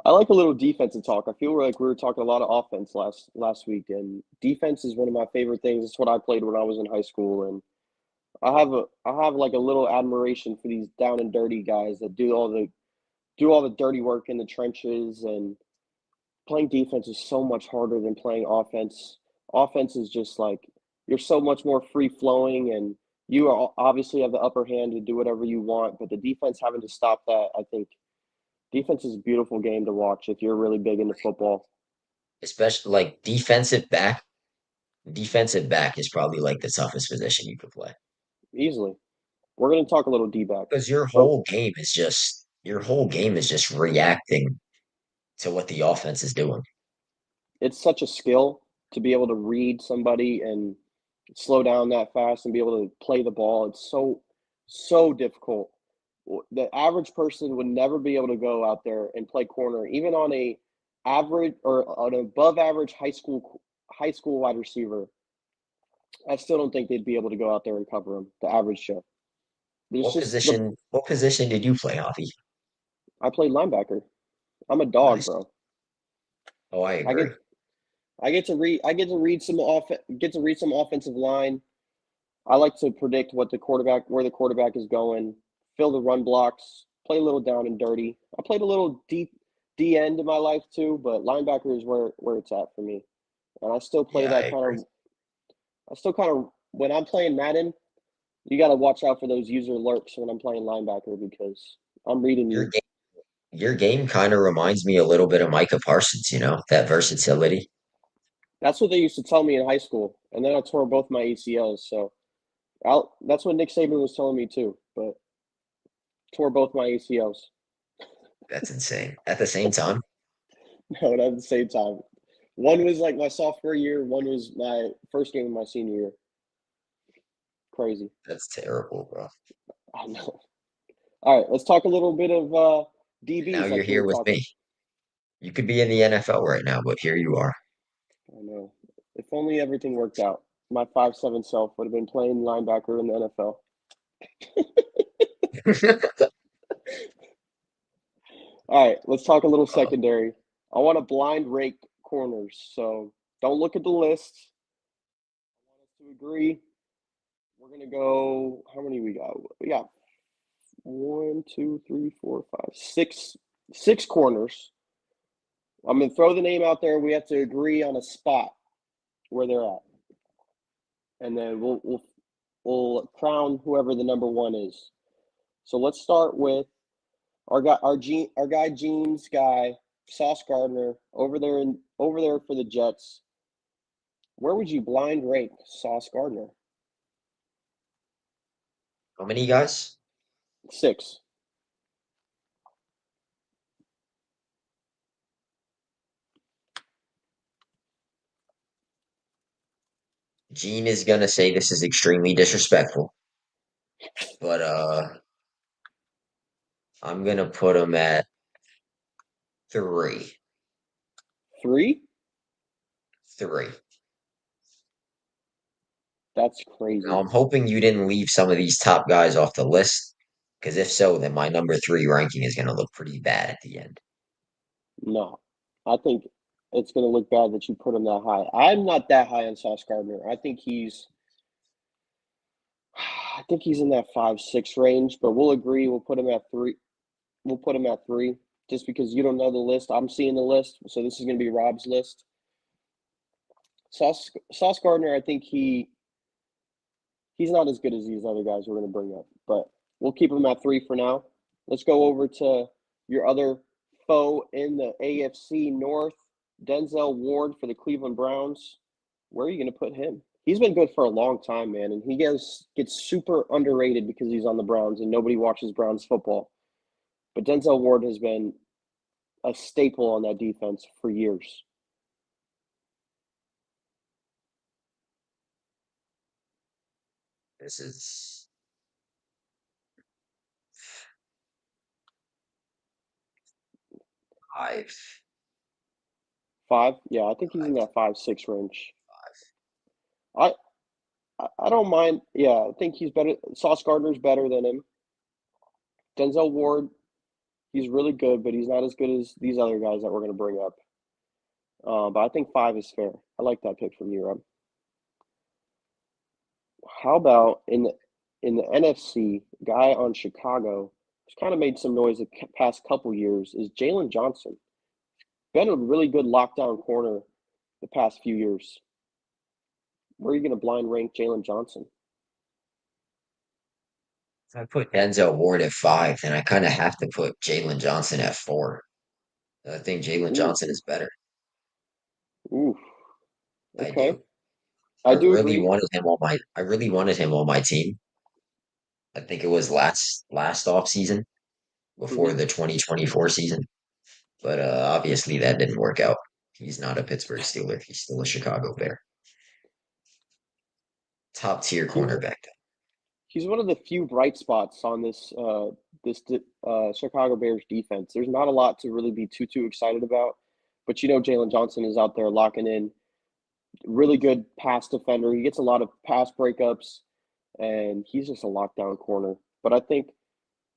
I like a little defensive talk. I feel like we were talking a lot of offense last week, and defense is one of my favorite things. It's what I played when I was in high school, and I have like a little admiration for these down and dirty guys that do all the dirty work in the trenches, and playing defense is so much harder than playing offense. Offense is just like you're so much more free flowing, and you obviously have the upper hand to do whatever you want. But the defense having to stop that, I think defense is a beautiful game to watch if you're really big into football. Especially like defensive back. Defensive back is probably like the toughest position you could play. Easily. We're going to talk a little D back, Because your but whole game is just reacting to what the offense is doing. it's such a skill to be able to read somebody and slow down that fast and be able to play the ball. It's so difficult. The average person would never be able to go out there and play corner, even on a average or an above average high school wide receiver. I still don't think they'd be able to go out there and cover him. The average Joe. There's What just the position? What position did you play, Javi? I play linebacker. I'm a dog, Nice. bro. Oh, I I agree. get I get to read some offensive line. I like to predict where the quarterback is going, fill the run blocks, play a little down and dirty. I played a little deep D end in my life too, but linebacker is where it's at for me. And I still play Yeah, I that kind agree. of I still kind of when I'm playing Madden, you got to watch out for those user lurks when I'm playing linebacker because I'm reading Your you. game, your game kind of reminds me a little bit of Micah Parsons, that versatility. That's what they used to tell me in high school, and then I tore both my ACLs. So that's what Nick Saban was telling me too, but tore both my ACLs. That's insane. At the same time, No, not at the same time. One was like my sophomore year. One was my first game of my senior year. Crazy. that's terrible, bro. I know. All right, let's talk a little bit of And now DBs you're like you were here with talking. me. You could be in the NFL right now, but here you are. I know. If only everything worked out. My 5'7" self would have been playing linebacker in the NFL. All right, let's talk a little Uh, secondary. I want to blind rake corners, so don't look at the list. I want us to agree. We're gonna go. How many we got? We got one, two, three, four, five, six corners. I'm gonna throw the name out there. We have to agree on a spot where they're at, and then we'll crown whoever the number one is. So let's start with our guy Jeans guy Sauce Gardner over there for the Jets. Where would you blind rank Sauce Gardner? how many guys? Six. Gene is gonna say this is extremely disrespectful, but I'm gonna put him at 3. Three? 3. That's Now crazy. I'm hoping you didn't leave some of these top guys off the list, because if so, then my number 3 ranking is gonna look pretty bad at the end. No. I think it's gonna look bad that you put him that high. I'm not that high on Sauce Gardner. I think he's in that 5'6" range, but we'll agree. We'll put him at three. We'll put him at three, just because you don't know the list. I'm seeing the list, so this is going to be Rob's list. Sauce Gardner, I think he's not as good as these other guys we're going to bring up, but we'll keep him at three for now. Let's go over to your other foe in the AFC North, Denzel Ward for the Cleveland Browns. Where are you going to put him? He's been good for a long time, man, and he gets super underrated because he's on the Browns and nobody watches Browns football. But Denzel Ward has been a staple on that defense for years. This is 5. Five? Yeah, I think he's in that 5'6" range. I I don't mind. Yeah, I think he's better. Sauce Gardner's better than him. Denzel Ward, he's really good, but he's not as good as these other guys that we're going to bring up. But I think five is fair. I like that pick from you, Rob. How about in the NFC, guy on Chicago who's kind of made some noise the past couple years is Jaylen Johnson. Been a really good lockdown corner the past few years. Where are you going to blind rank Jaylen Johnson? If I put Denzel Ward at 5, then I kind of have to put Jaylen Johnson at 4. I think Jaylen Ooh, Johnson is better. ooh, I okay. do. I do agree. I really wanted him on my team. I think it was last off season before Hmm. the 2024 season. But obviously that didn't work out. He's not a Pittsburgh Steeler. He's still a Chicago Bear. Top tier He's cornerback. he's one of the few bright spots on this Chicago Bears defense. There's not a lot to really be too excited about, but Jalen Johnson is out there locking in. Really good pass defender. He gets a lot of pass breakups, and he's just a lockdown corner. But I think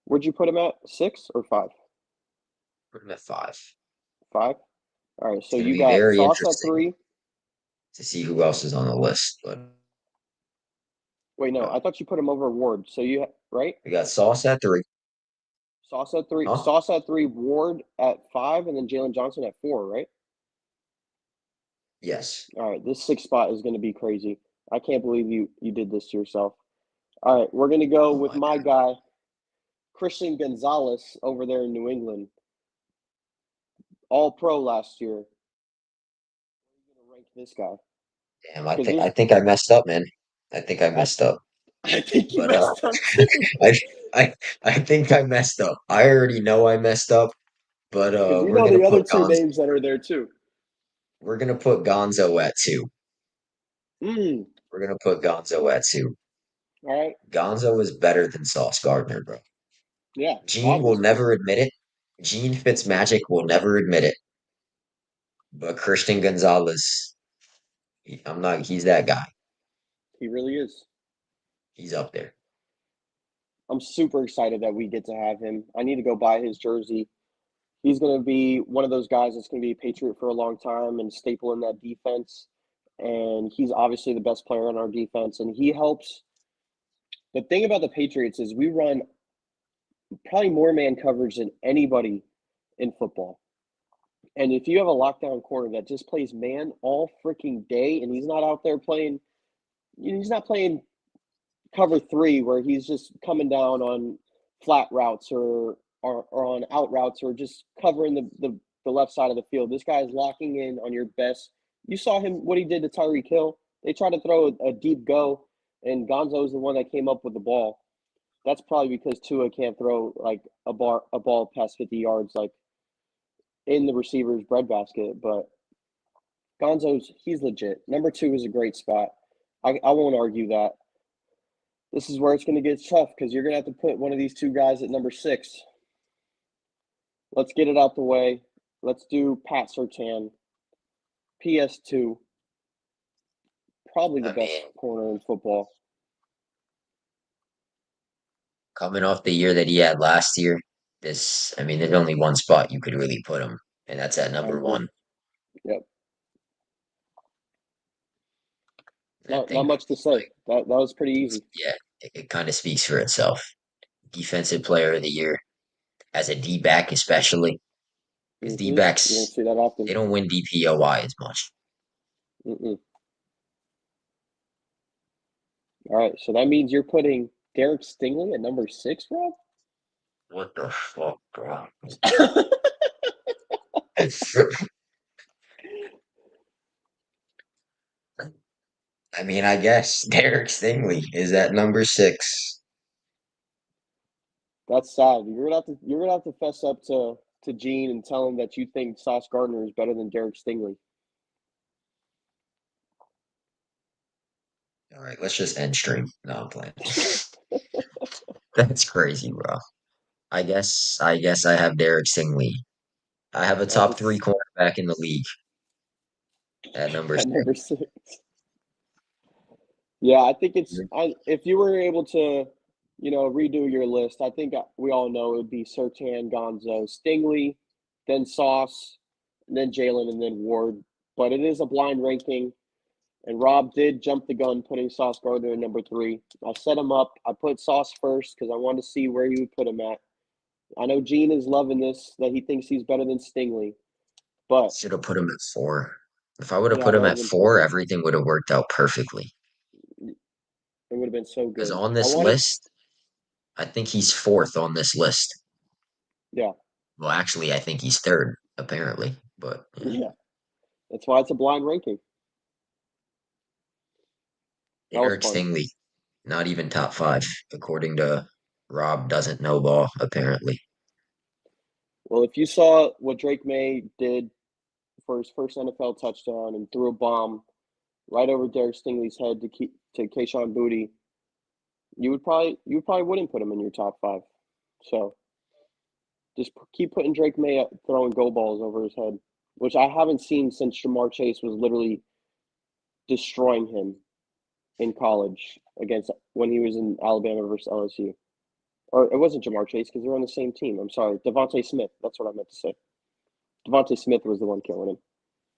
where'd you put him at? Six or five? Put him at 5. Five. All right. It's So going to you be got very Sauce at interesting three. to see who else is on the list. But Wait, no, uh, I thought you put him over Ward. So right? we got Sauce at 3. Sauce at three. Huh? Sauce at three. Ward at five, and then Jalen Johnson at four. Right. Yes. All right, this sixth spot is going to be crazy. I can't believe you did this to yourself. All right, we're gonna go Oh with my my God. guy, Christian Gonzalez over there in New England. All pro last year. Where are you gonna rank this guy? Damn, Because I there's think I messed up, man. I think I I messed up. I think you But messed up too. I I think I messed up. I already know I messed up, but Because you we're know gonna the other put two names that are there too. Gonzo at two. Mm, We're gonna put Gonzo at two. all right. Gonzo is better than Sauce Gardner, bro. Yeah, Gene will obviously. never admit it. Gene Fitzmagic will never admit it. But Christian Gonzalez, I'm not. He's that guy. He really is. He's up there. I'm super excited that we get to have him. I need to go buy his jersey. He's going to be one of those guys that's going to be a Patriot for a long time and staple in that defense. And he's obviously the best player on our defense. And he helps. The thing about the Patriots is we run probably more man coverage than anybody in football. And if you have a lockdown corner that just plays man all freaking day and he's not out there playing, he's not playing cover three where he's just coming down on flat routes or on out routes or just covering the left side of the field. This guy is locking in on your best. You saw him what he did to Tyreek Hill. They tried to throw a deep go, and Gonzo's the one that came up with the ball. That's probably because Tua can't throw like a ball past 50 yards like in the receiver's breadbasket. But Gonzo's he's legit. Number two is a great spot. I won't argue that. This is where it's going to get tough because you're going to have to put one of these two guys at number six. Let's get it out the way. Let's do Pat Surtain, PS2, probably the I best mean, corner in football. coming off the year that he had last year, I mean, there's only one spot you could really put him, and that's at I number agree. one. Yep. I Not think, much to say. like, That was pretty easy. yeah, it kind of speaks for itself. Defensive player of the year, as a D back, especially, because D You don't backs, see that often. they don't win DPOI as much. Mm-mm. All right, so that means you're putting Derrick Stingley at number six, Rob? What the fuck, bro? I mean, I guess Derek Stingley is at number six. That's sad. You're gonna have to fess up to Gene and tell him that you think Sauce Gardner is better than Derek Stingley. All right, let's just end stream. No, I'm playing. That's crazy, bro. I guess I have Derek Stingley. I have a top three That's cornerback in the league at number at six. number six. Yeah, I think it's if you were able to, redo your list, I think we all know it would be Surtain, Gonzo, Stingley, then Sauce, and then Jaylen, and then Ward. But it is a blind ranking, and Rob did jump the gun putting Sauce Gardner at number three. I set him up. I put Sauce first because I wanted to see where he would put him at. I know Gene is loving this, that he thinks he's better than Stingley, but Should have put him at four. If I would have yeah, put that him would have at been four, perfect. everything would have worked out perfectly. It would have been so Because good. on I this wanted, list, I think he's fourth on this list. yeah, Well, actually, I think he's third, apparently. But yeah. yeah. That's why it's a blind ranking. That was Derek fun. Stingley, not even top five, according to Rob doesn't know ball, apparently. Well, if you saw what Drake May did for his first NFL touchdown and threw a bomb right over Derek Stingley's head to Kayshawn Booty, you probably wouldn't put him in your top five. So just keep putting Drake May up, throwing go balls over his head, which I haven't seen since Jamar Chase was literally destroying him in college against when he was in Alabama versus LSU. Or it wasn't Jamar Chase because they're on the same team. I'm sorry, Devontae Smith. That's what I meant to say. Devontae Smith was the one killing him.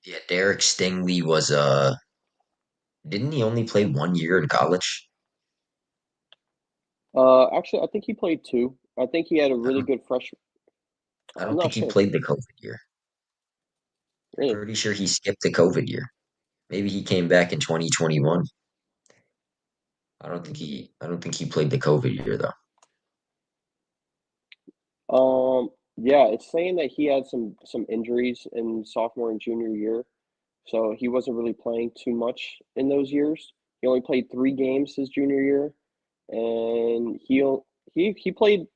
Yeah, Derek Stingley was didn't he only play 1 year in college? Actually, I think he played two. I think he had a I really don't good freshman. I I'm don't not think he sure. played the COVID year. I'm Really, pretty sure he skipped the COVID year. Maybe he came back in 2021. I don't think he played the COVID year though. Yeah, it's saying that he had some injuries in sophomore and junior year, so he wasn't really playing too much in those years. He only played 3 games his junior year, and he played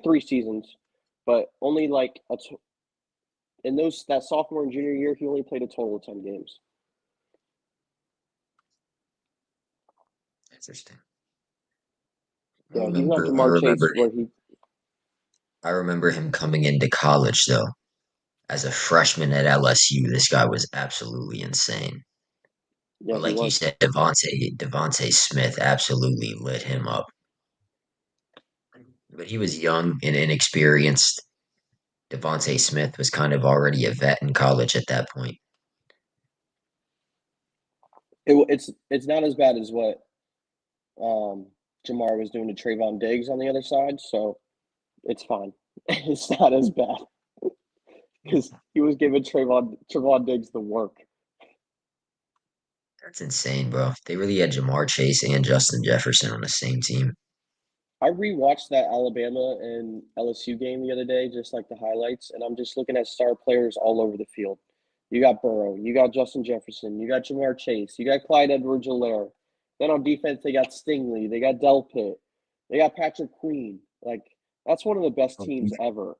3 seasons, but only like in those that sophomore and junior year he only played a total of 10 games. Interesting. I Yeah, he's not remember. I Jamar Chase remember. where he I remember him coming into college though. As a freshman at LSU, this guy was absolutely insane. yeah But he like you was. said, Devontae Smith absolutely lit him up. But he was young and inexperienced. Devontae Smith was kind of already a vet in college at that point. It's not as bad as what um, Jamar was doing to Trayvon Diggs on the other side, so it's fine. It's not as bad because he was giving Trayvon Diggs the work. That's insane, bro. They really had Jamar Chase and Justin Jefferson on the same team. I rewatched that Alabama and LSU game the other day, just like the highlights, and I'm just looking at star players all over the field. You got Burrow, you got Justin Jefferson, you got Jamar Chase, you got Clyde Edwards-Helaire. Then on defense, they got Stingley, they got Del Pitt, they got Patrick Queen. Like that's one of the best Oh, teams ever.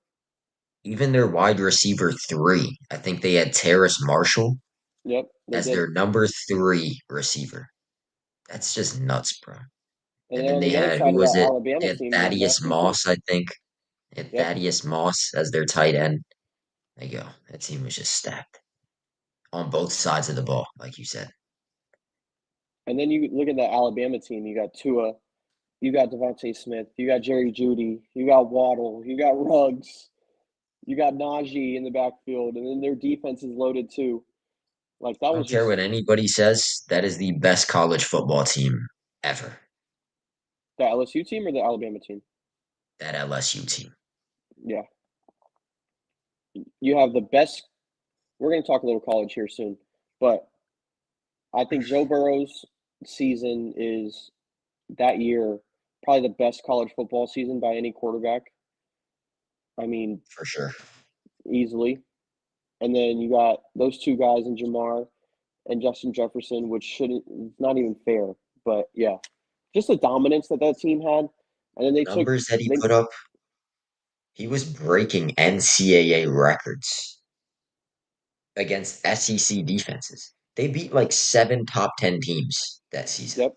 even their wide receiver three, I think they had Terrace Marshall Yep, they as did. their number three receiver. That's just nuts, bro. And And then then on they the other had, who side of was that it? They Alabama had team, you had Thaddeus Matthew Judon. Moss, I think. They had Yep. Thaddeus Moss as their tight end. There you go. That team was just stacked on both sides of the ball, like you said. And then you look at that Alabama team. You got Tua, you got Devontae Smith, you got Jerry Judy, you got Waddle, you got Ruggs, you got Najee in the backfield, and then their defense is loaded too. Like that I was don't care just what anybody says. That is the best college football team ever. the LSU team or the Alabama team. That LSU team. Yeah, you have the best. We're going to talk a little college here soon, but I think Joe Burrow's season is that year probably the best college football season by any quarterback. I mean, For sure. easily. And then you got those two guys in Jamar and Justin Jefferson, which shouldn't it's not even fair. But yeah, just the dominance that that team had. And then they took Numbers that he they put up, he was breaking NCAA records against SEC defenses. They beat like seven top 10 teams that season. yep.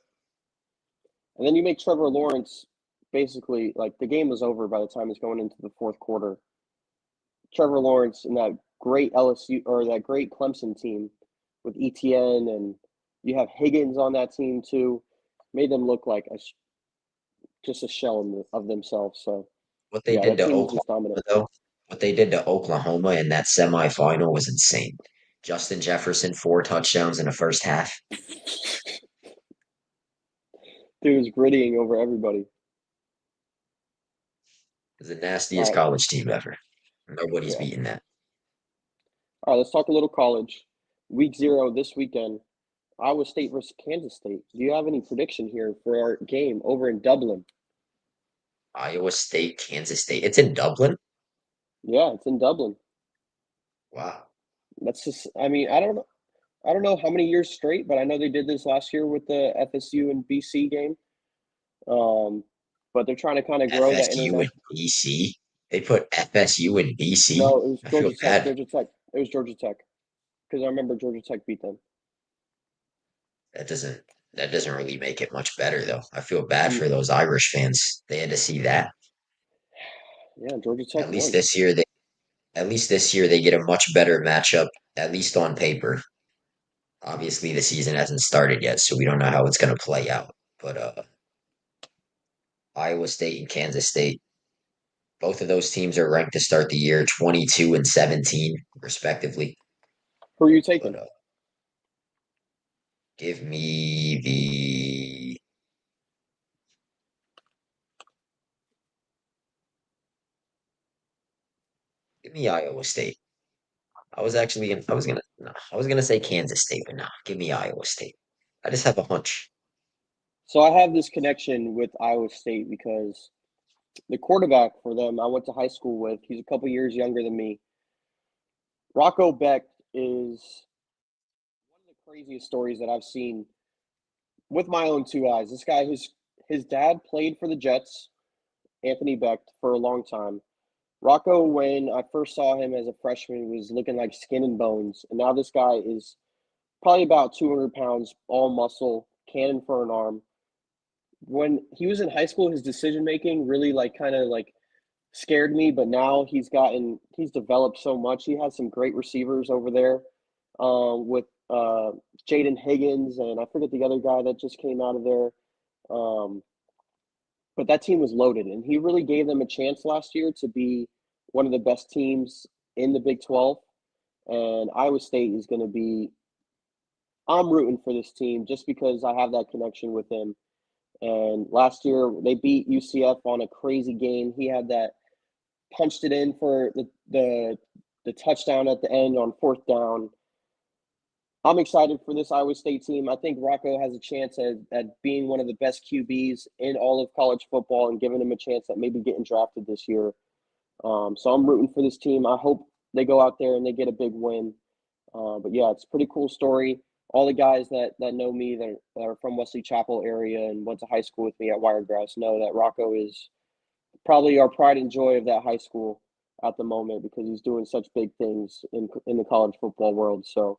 And then you make Trevor Lawrence basically like the game was over by the time it's going into the fourth quarter. Trevor Lawrence and that great LSU or that great Clemson team with ETN and you have Higgins on that team too, made them look like just a shell of themselves. So What they yeah, did that to team was Oklahoma, just dominant. though, what they did to Oklahoma in that semifinal was insane. Justin Jefferson, 4 touchdowns in the first half. Dude was grittying over everybody. It was the All nastiest right, college team ever. Nobody's yeah. beating that. All right, let's talk a little college. Week 0 this weekend. Iowa State versus Kansas State. Do you have any prediction here for our game over in Dublin? Iowa State, Kansas State. It's in Dublin. Yeah, it's in Dublin. Wow. That's just. I mean, I don't know. I don't know how many years straight, but I know they did this last year with the FSU and BC game. But they're trying to kind of grow that FSU internet. and BC. They put FSU and BC. No, it was I feel Georgia Tech. bad. Georgia Tech. It was Georgia Tech because I remember Georgia Tech beat them. That doesn't that doesn't really make it much better though. I feel bad And for those Irish fans. They had to see that. yeah, Georgia Tech At least won. this year they at least this year they get a much better matchup, at least on paper. Obviously the season hasn't started yet, so we don't know how it's gonna play out. But Iowa State and Kansas State, both of those teams are ranked to start the year 22 and 17, respectively. Who are you But taking? give me the give me Iowa State. I was gonna say Kansas State, but no, give me Iowa State. I just have a hunch. So I have this connection with Iowa State because the quarterback for them I went to high school with, he's a couple years younger than me. Rocco Beck is one of the craziest stories that I've seen with my own two eyes. This guy, his dad played for the Jets, Anthony Beck, for a long time. Rocco, when I first saw him as a freshman, was looking like skin and bones, and now this guy is probably about 200 pounds, all muscle, cannon for an arm. When he was in high school, his decision making really like kind of like scared me, but now he's developed so much. He has some great receivers over there, with Jaden Higgins and I forget the other guy that just came out of there. Um, but that team was loaded, and he really gave them a chance last year to be one of the best teams in the Big 12. And Iowa State is going to be. I'm rooting for this team just because I have that connection with him. And last year they beat UCF on a crazy game. He had that punched it in for the touchdown at the end on fourth down. I'm excited for this Iowa State team. I think Rocco has a chance at being one of the best QBs in all of college football and giving him a chance at maybe getting drafted this year. So I'm rooting for this team. I hope they go out there and they get a big win. But yeah, it's a pretty cool story. All the guys that know me that are from Wesley Chapel area and went to high school with me at Wiregrass know that Rocco is probably our pride and joy of that high school at the moment because he's doing such big things in the college football world. So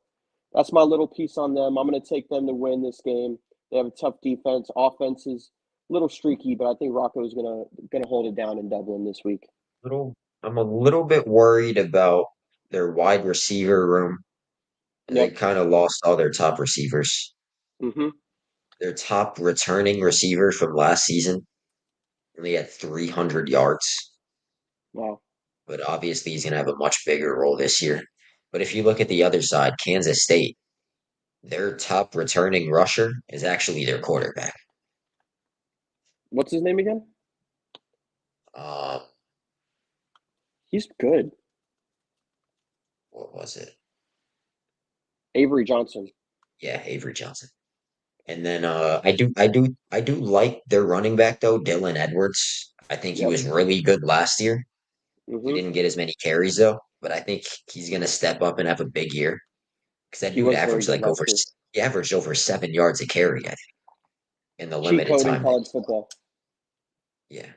that's my little piece on them. I'm going to take them to win this game. They have a tough defense. Offense is a little streaky, but I think Rocco is gonna hold it down in Dublin this week. Little, I'm a little bit worried about their wide receiver room. They Yep. kind of lost all their top receivers. Mm-hmm. Their top returning receiver from last season only had 300 yards, Wow. but obviously he's going to have a much bigger role this year. But if you look at the other side, Kansas State, their top returning rusher is actually their quarterback. What's his name again? Um, He's good. what was it? Avery Johnson. Yeah, Avery Johnson. And then I do like their running back though, Dylan Edwards. I think he Yep. was really good last year. He Mm-hmm. didn't get as many carries though, but I think he's gonna step up and have a big year because that He dude was very averaged good like last year. he averaged over 7 yards a carry, I think, in the Cheat limited code in time that college football. yeah.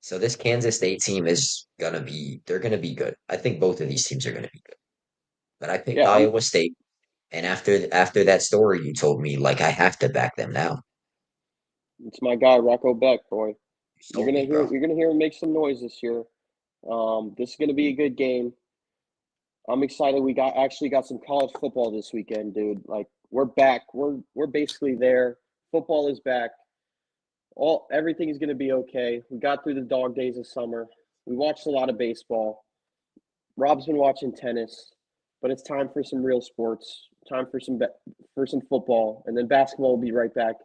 So this Kansas State team is they're gonna be good. I think both of these teams are gonna be good. But I picked Yeah, I'm. Iowa State, and after that story you told me, like I have to back them now. It's my guy Rocco Beck, boy. You sold me, bro. You're gonna hear him make some noise this year. This is gonna be a good game. I'm excited. We got some college football this weekend, dude. Like we're back. We're basically there. Football is back. All everything is gonna be okay. We got through the dog days of summer. We watched a lot of baseball. Rob's been watching tennis, but it's time for some real sports. Time for for some football, and then basketball will be right back.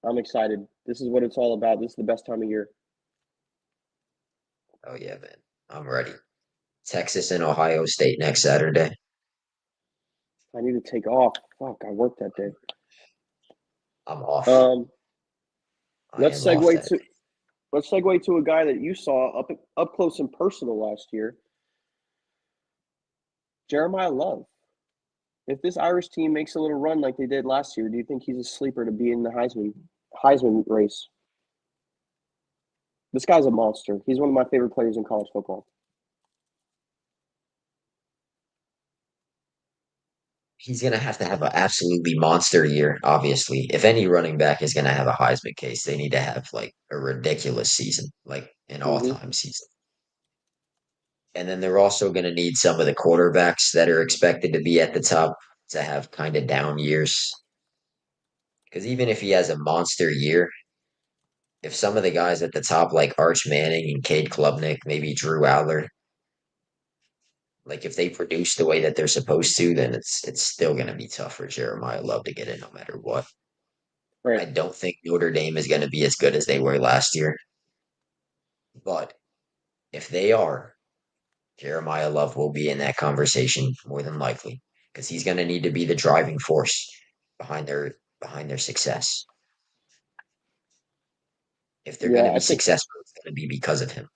I'm excited. This is what it's all about. This is the best time of year. Oh yeah, man. I'm ready. Texas and Ohio State next Saturday. I need to take off. Fuck, I worked that day. I'm off. Um, I let's am off segue that to day. let's segue to a guy that you saw up close and personal last year, Jeremyah Love. If this Irish team makes a little run like they did last year, do you think he's a sleeper to be in the Heisman race? This guy's a monster. He's one of my favorite players in college football. He's gonna have to have an absolutely monster year, obviously. If any running back is gonna have a Heisman case, they need to have like a ridiculous season, like an Hmm. all-time season. And then they're also gonna need some of the quarterbacks that are expected to be at the top to have kind of down years. Because even if he has a monster year, if some of the guys at the top, like Arch Manning and Cade Klubnik, maybe Drew Aller, like if they produce the way that they're supposed to, then it's still going to be tough for Jeremiah Love to get in no matter what. Right. I don't think Notre Dame is going to be as good as they were last year, but if they are, Jeremiah Love will be in that conversation more than likely because he's going to need to be the driving force behind their behind their success. If they're going Yeah, to I be think successful, it's going to be because of him.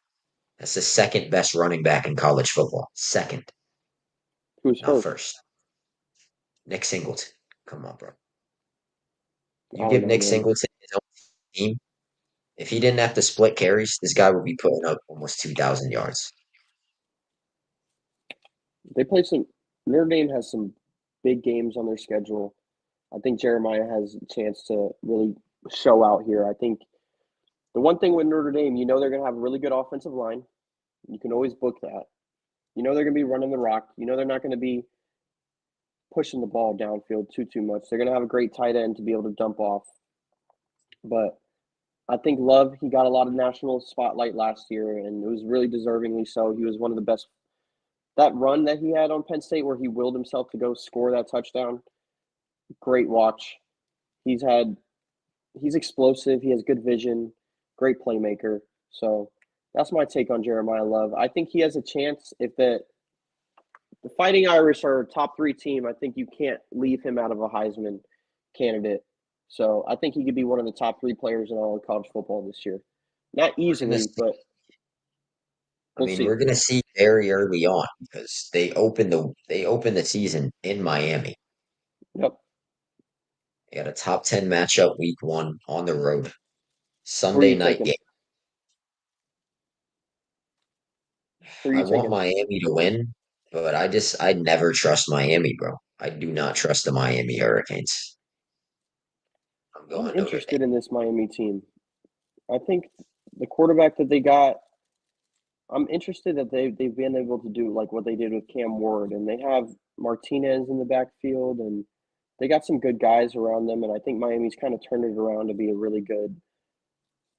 That's the second best running back in college football. Second, who's not first. first. Nick Singleton. Come on, bro. I You don't give know, Nick man. Singleton his own team. If he didn't have to split carries, this guy would be putting up almost 2,000 yards. They play some. Notre Dame has some big games on their schedule. I think Jeremiah has a chance to really show out here. I think the one thing with Notre Dame, you know they're going to have a really good offensive line. You can always book that. You know they're going to be running the rock. You know they're not going to be pushing the ball downfield too much. They're going to have a great tight end to be able to dump off. But I think Love, he got a lot of national spotlight last year, and it was really deservingly so. He was one of the best. That run that he had on Penn State where he willed himself to go score that touchdown, great watch. He's had he's explosive. He has good vision, great playmaker. So that's my take on Jeremyah Love. I think he has a chance if the Fighting Irish are a top three team. I think you can't leave him out of a Heisman candidate. So I think he could be one of the top three players in all of college football this year. Not We're gonna easily, but I we'll mean, see. we're gonna see very early on because they opened the season in Miami. Yep. They got a top 10 matchup week one on the road. Who are Sunday you night taking? game. Who are I you want taking? Miami to win, but I never trust Miami, bro. I do not trust the Miami Hurricanes. I'm I'm going Notre Dame. interested in this Miami team. I think the quarterback that they got, I'm interested that they've been able to do like what they did with Cam Ward, and they have Martinez in the backfield, and they got some good guys around them, and I think Miami's kind of turned it around to be a really good,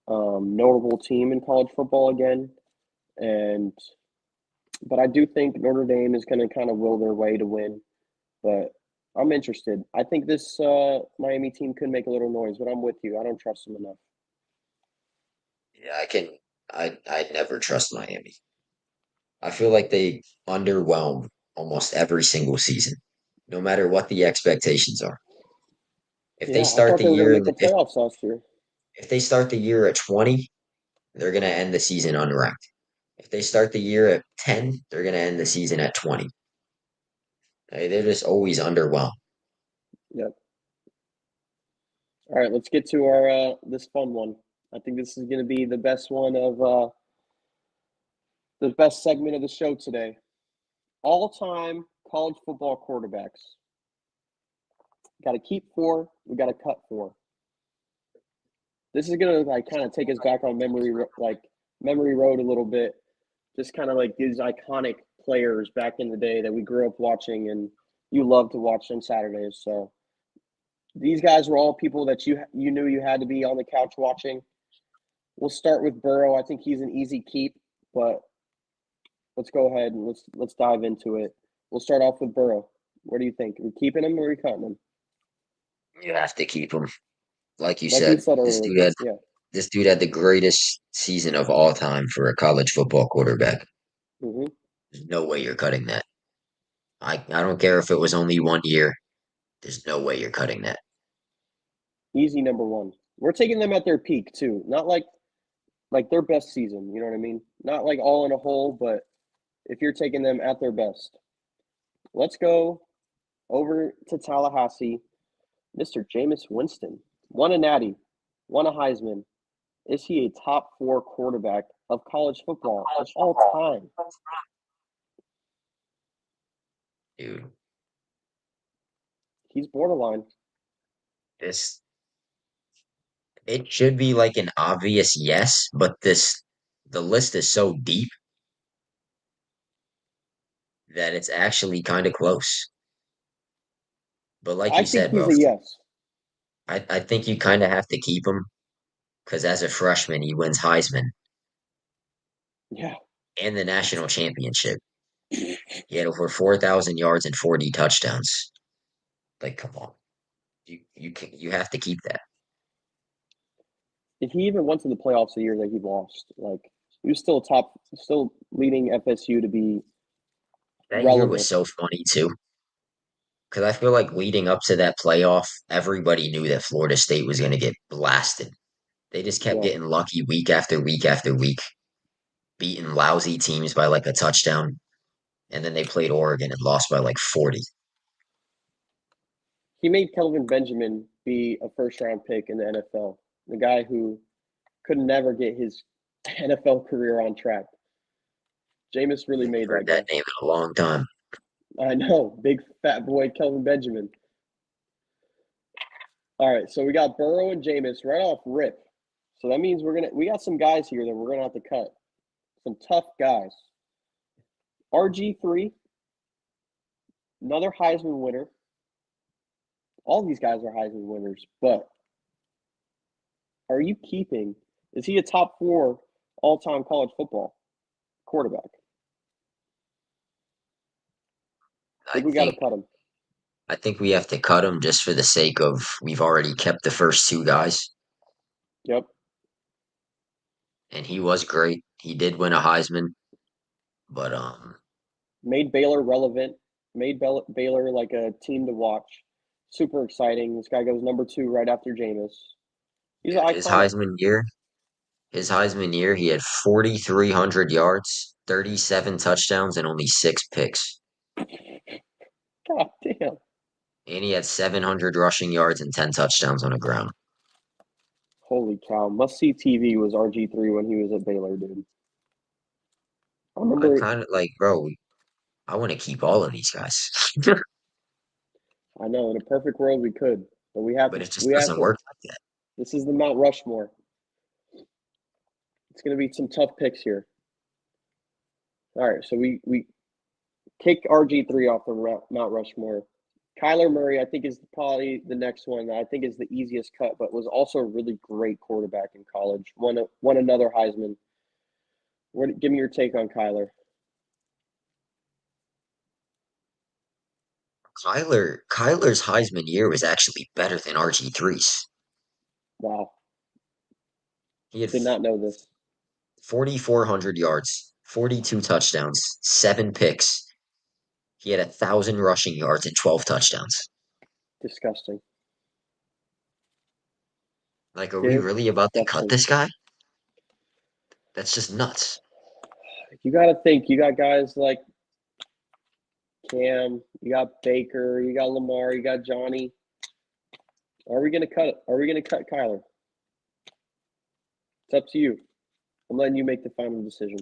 notable team in college football again. And but I do think Notre Dame is going to kind of will their way to win. But I'm interested. I think this Miami team could make a little noise, but I'm with you. I don't trust them enough. Yeah, I never trust Miami. I feel like they underwhelm almost every single season, no matter what the expectations are. If they Yeah, I start thought the they were going year to in make the the, if playoffs last year. if they start the year at 20, they're gonna end the season unranked. If they start the year at 10, they're gonna end the season at 20. They're just always underwhelmed. Yep. All right, let's get to our this fun one. I think this is going to be the best one of the best segment of the show today. All-time college football quarterbacks. Got to keep four. We got to cut four. This is gonna like kind of take us back on memory road a little bit. Just kind of like these iconic players back in the day that we grew up watching and you love to watch on Saturdays. So these guys were all people that you knew you had to be on the couch watching. We'll start with Burrow. I think he's an easy keep, but let's go ahead and let's dive into it. We'll start off with Burrow. What do you think? Are we keeping him or are we cutting him? You have to keep him. Like you Like we said, said earlier. Yeah. this dude had the greatest season of all time for a college football quarterback. Hmm. There's no way you're cutting that. I don't care if it was only 1 year. There's no way you're cutting that. Easy number one. We're taking them at their peak too. Not like their best season. You know what I mean? Not like all in a hole, but if you're taking them at their best. Let's go over to Tallahassee. Mr. Jameis Winston won a Natty, won a Heisman. Is he a top four quarterback of college football of all time? Dude, He's borderline. this it should be like an obvious yes, but the list is so deep that it's actually kind of close. But like I you think said, he's bro, a yes. I think you kind of have to keep him because as a freshman, he wins Heisman Yeah. and the national championship. He had over 4,000 yards and 40 touchdowns. Like, come on, you have to keep that. If he even went to the playoffs the year that he lost, like he was still leading FSU to be That year was relevant. so funny too because I feel like leading up to that playoff, everybody knew that Florida State was going to get blasted. They just kept Yeah. getting lucky week after week after week, beating lousy teams by like a touchdown, and then they played Oregon and lost by like 40. He made Kelvin Benjamin be a first round pick in the NFL. The guy who could never get his NFL career on track. Jameis I really haven't made heard that that guy. name in a long time. I know, big fat boy Kelvin Benjamin. All right, so we got Burrow and Jameis right off rip. So that means we got some guys here that we're gonna have to cut. Some tough guys. RG3, another Heisman winner. All these guys are Heisman winners, but are you keeping? Is he a top four all-time college football quarterback? I I think we got to think cut him. I think we have to cut him just for the sake of we've already kept the first two guys, Yep. and he was great. He did win a Heisman, but Made Baylor relevant. Made Baylor like a team to watch. Super exciting. This guy goes number two right after Jameis. He's dude, iconic. his Heisman year, he had 4,300 yards, 37 touchdowns, and only 6 picks. God damn. And he had 700 rushing yards and 10 touchdowns on the ground. Holy cow. Must see TV was RG3 when he was at Baylor, dude. I I'm remember, kind of like, bro, I want to keep all of these guys, I know, in a perfect world we could, but but it just doesn't work like that. this is the Mount Rushmore. It's going to be some tough picks here. All right, so we kick RG3 off the Mount Rushmore. Kyler Murray, I think, is probably the next one. I think is the easiest cut, but was also a really great quarterback in college. Won another Heisman. Give me your take on Kyler. Kyler's Heisman year was actually better than RG3's. Wow, He had did not know this. 4,400 yards, 42 touchdowns, 7 picks. He had 1,000 rushing yards and 12 touchdowns. Disgusting. Like, are we really about to cut Disgusting. this guy? That's just nuts. You got to think. You got guys like Cam. You got Baker. You got Lamar. You got Johnny. Are we going to cut it? Are we going to cut Kyler? It's up to you. I'm letting you make the final decision.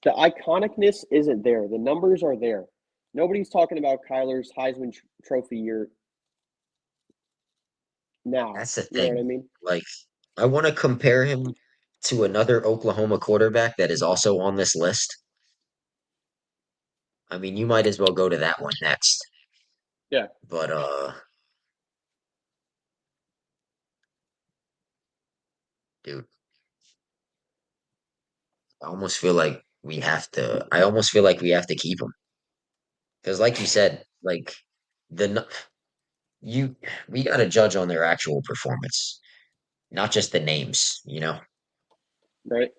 The iconicness isn't there. The numbers are there. Nobody's talking about Kyler's Heisman Trophy year now. That's the You know what I thing. mean? Like, I want to compare him to another Oklahoma quarterback that is also on this list. I mean, you might as well go to that one next. Yeah. But dude, I almost feel like we have to keep him. Because like you said, like the nu- you we got to judge on their actual performance, not just the names, you know? Right.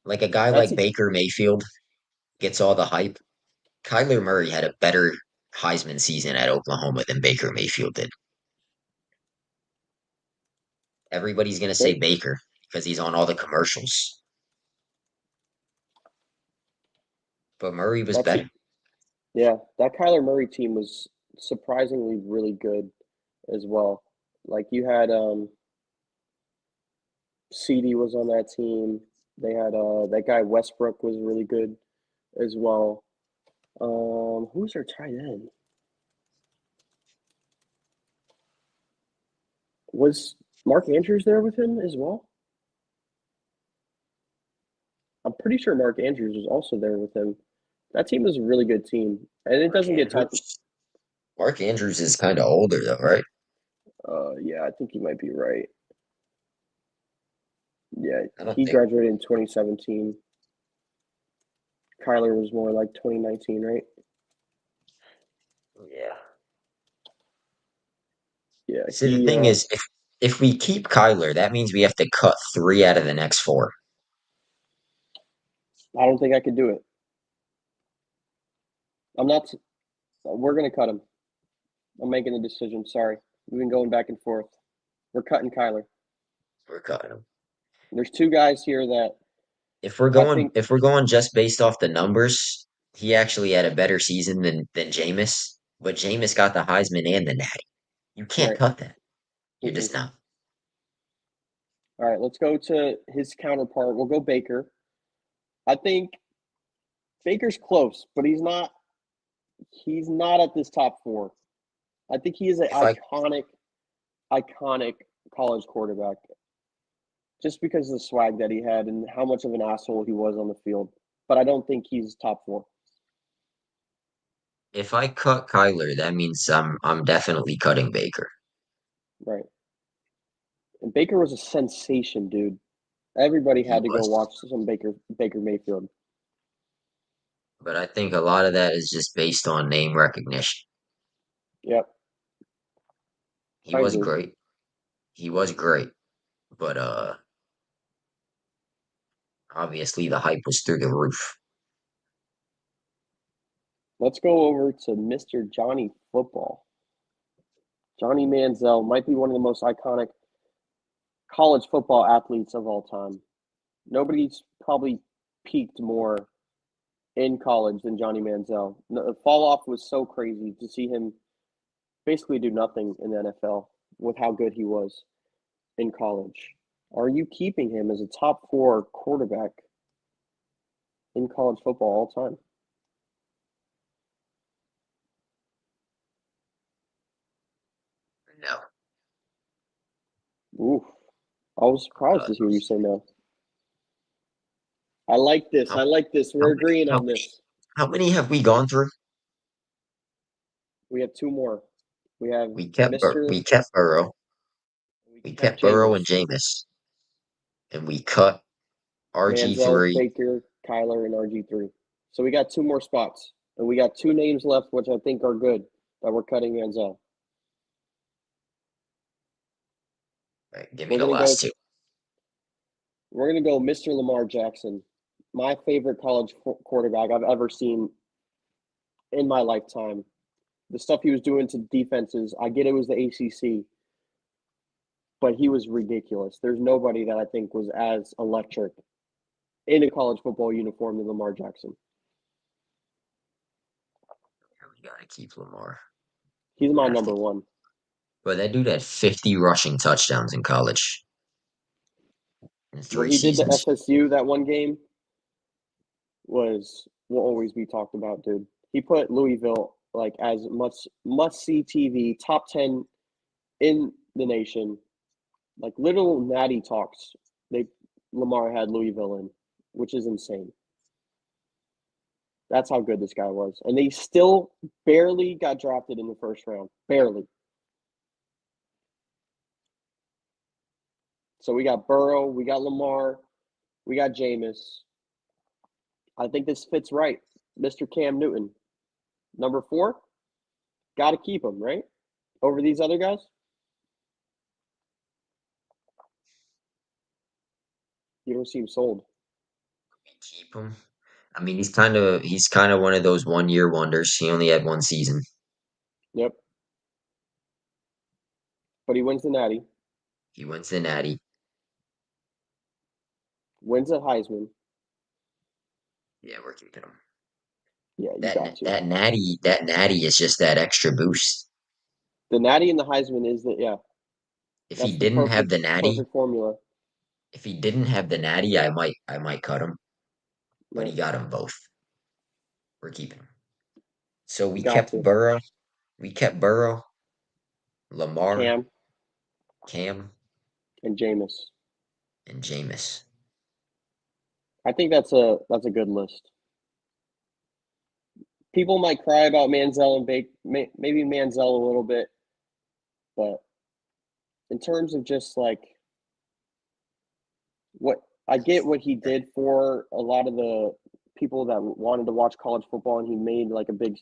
Like a guy That's like a, Baker Mayfield gets all the hype. Kyler Murray had a better Heisman season at Oklahoma than Baker Mayfield did. Everybody's gonna say right. Baker because he's on all the commercials, but Murray was That's a, better. yeah. That Kyler Murray team was surprisingly really good as well. Like you had CD was on that team. They had that guy Westbrook was really good as well. Who's their tight end? Was Mark Andrews there with him as well? I'm pretty sure Mark Andrews was also there with him. That team was a really good team, and it Mark doesn't get talked. Andrews. Mark Andrews is kind of older though, right? Yeah, I think you might be right. Yeah, I don't he think. graduated in 2017. Kyler was more like 2019, right? Yeah. Yeah, See, the thing is, if we keep Kyler, that means we have to cut 3 out of the next 4. I don't think I could do it. I'm not. We're gonna cut him. I'm making the decision. Sorry, we've been going back and forth. We're cutting Kyler. We're cutting him. There's two guys here that If we're I going think. if we're going just based off the numbers, he actually had a better season than Jameis, but Jameis got the Heisman and the Natty. You can't Right. cut that. You're Mm-mm. just not. All right, let's go to his counterpart. We'll go Baker. I think Baker's close, but he's not. He's not at this top four. I think he is an If I iconic college quarterback, just because of the swag that he had and how much of an asshole he was on the field. But I don't think he's top four. if I cut Kyler, that means I'm definitely cutting Baker. Right. And Baker was a sensation, dude. Everybody He had to go was. watch some Baker Mayfield. But I think a lot of that is just based on name recognition. Yep, He I was agree. great. He was great. But obviously the hype was through the roof. Let's go over to Mr. Johnny Football. Johnny Manziel might be one of the most iconic college football athletes of all time. Nobody's probably peaked more in college than Johnny Manziel. The fall off was so crazy to see him basically do nothing in the NFL with how good he was in college. Are you keeping him as a top four quarterback in college football all time? No. Oof. I was surprised to hear you Because say no. I like this. how, I like this. how We're many agreeing how on many this. how many have we gone through? We have two more. We have We Mr. kept Burrow. We We kept kept Burrow and Jameis, Jameis. And we cut Manziel, RG3. Baker, Kyler, and RG3. So we got two more spots. And we got two names left, which I think are good that we're cutting Manziel. Right, give me We're the gonna go last two. we're gonna go Mr. Lamar Jackson. My favorite college quarterback I've ever seen in my lifetime. The stuff he was doing to defenses, I get it was the ACC, but he was ridiculous. There's nobody that I think was as electric in a college football uniform than Lamar Jackson. We gotta keep Lamar. He's We my have to. number one. But that dude had 50 rushing touchdowns in college in What three he did to seasons. FSU that one game will always be talked about, dude. He put Louisville like as must see TV, top 10 in the nation. Like little natty talks. They Lamar had Louisville in, which is insane. That's how good this guy was. And they still barely got drafted in the first round. Barely. So we got Burrow, we got Lamar, we got Jameis. I think this fits right. Mr. Cam Newton. Number four, got to keep him, right? Over these other guys? You don't seem sold. We keep him. I mean, he's kind of one of those 1 year wonders. He only had one season. Yep. But he wins the Natty, He wins the Natty. wins a Heisman. Yeah, we're keeping him. Yeah, you That got to. that natty is just that extra boost. The Natty and the Heisman is yeah, If he that's the didn't have the natty, perfect formula. if he didn't have the natty, I might cut him. But he Right. got them both. We're keeping him. So we Got kept to. Burrow. We kept Burrow, Lamar, Cam Cam, and Jameis. and Jameis. I think that's a good list. People might cry about Manziel and maybe Manziel a little bit, but in terms of just like what I get what he did for a lot of the people that wanted to watch college football, and he made like a big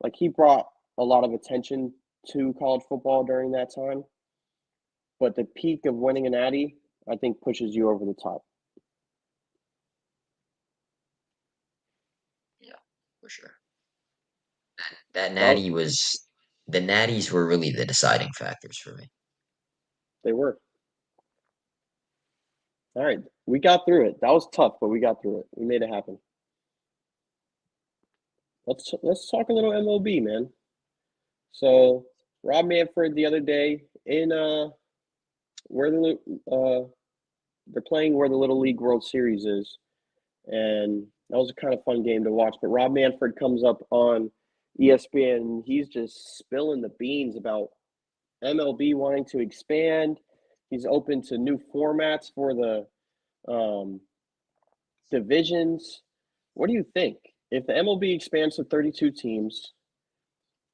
like he brought a lot of attention to college football during that time. But the peak of winning an Natty, I think, pushes you over the top. Yeah, for sure. That That natty was the natties were really the deciding factors for me. they were. All right, we got through it. That was tough, but we got through it. We made it happen. Let's talk a little MLB, man. So Rob Manfred the other day in where they're playing where the Little League World Series is, and that was a kind of fun game to watch. But Rob Manfred comes up on ESPN, and he's just spilling the beans about MLB wanting to expand. He's open to new formats for the um, divisions. What do you think? If the MLB expands to 32 teams,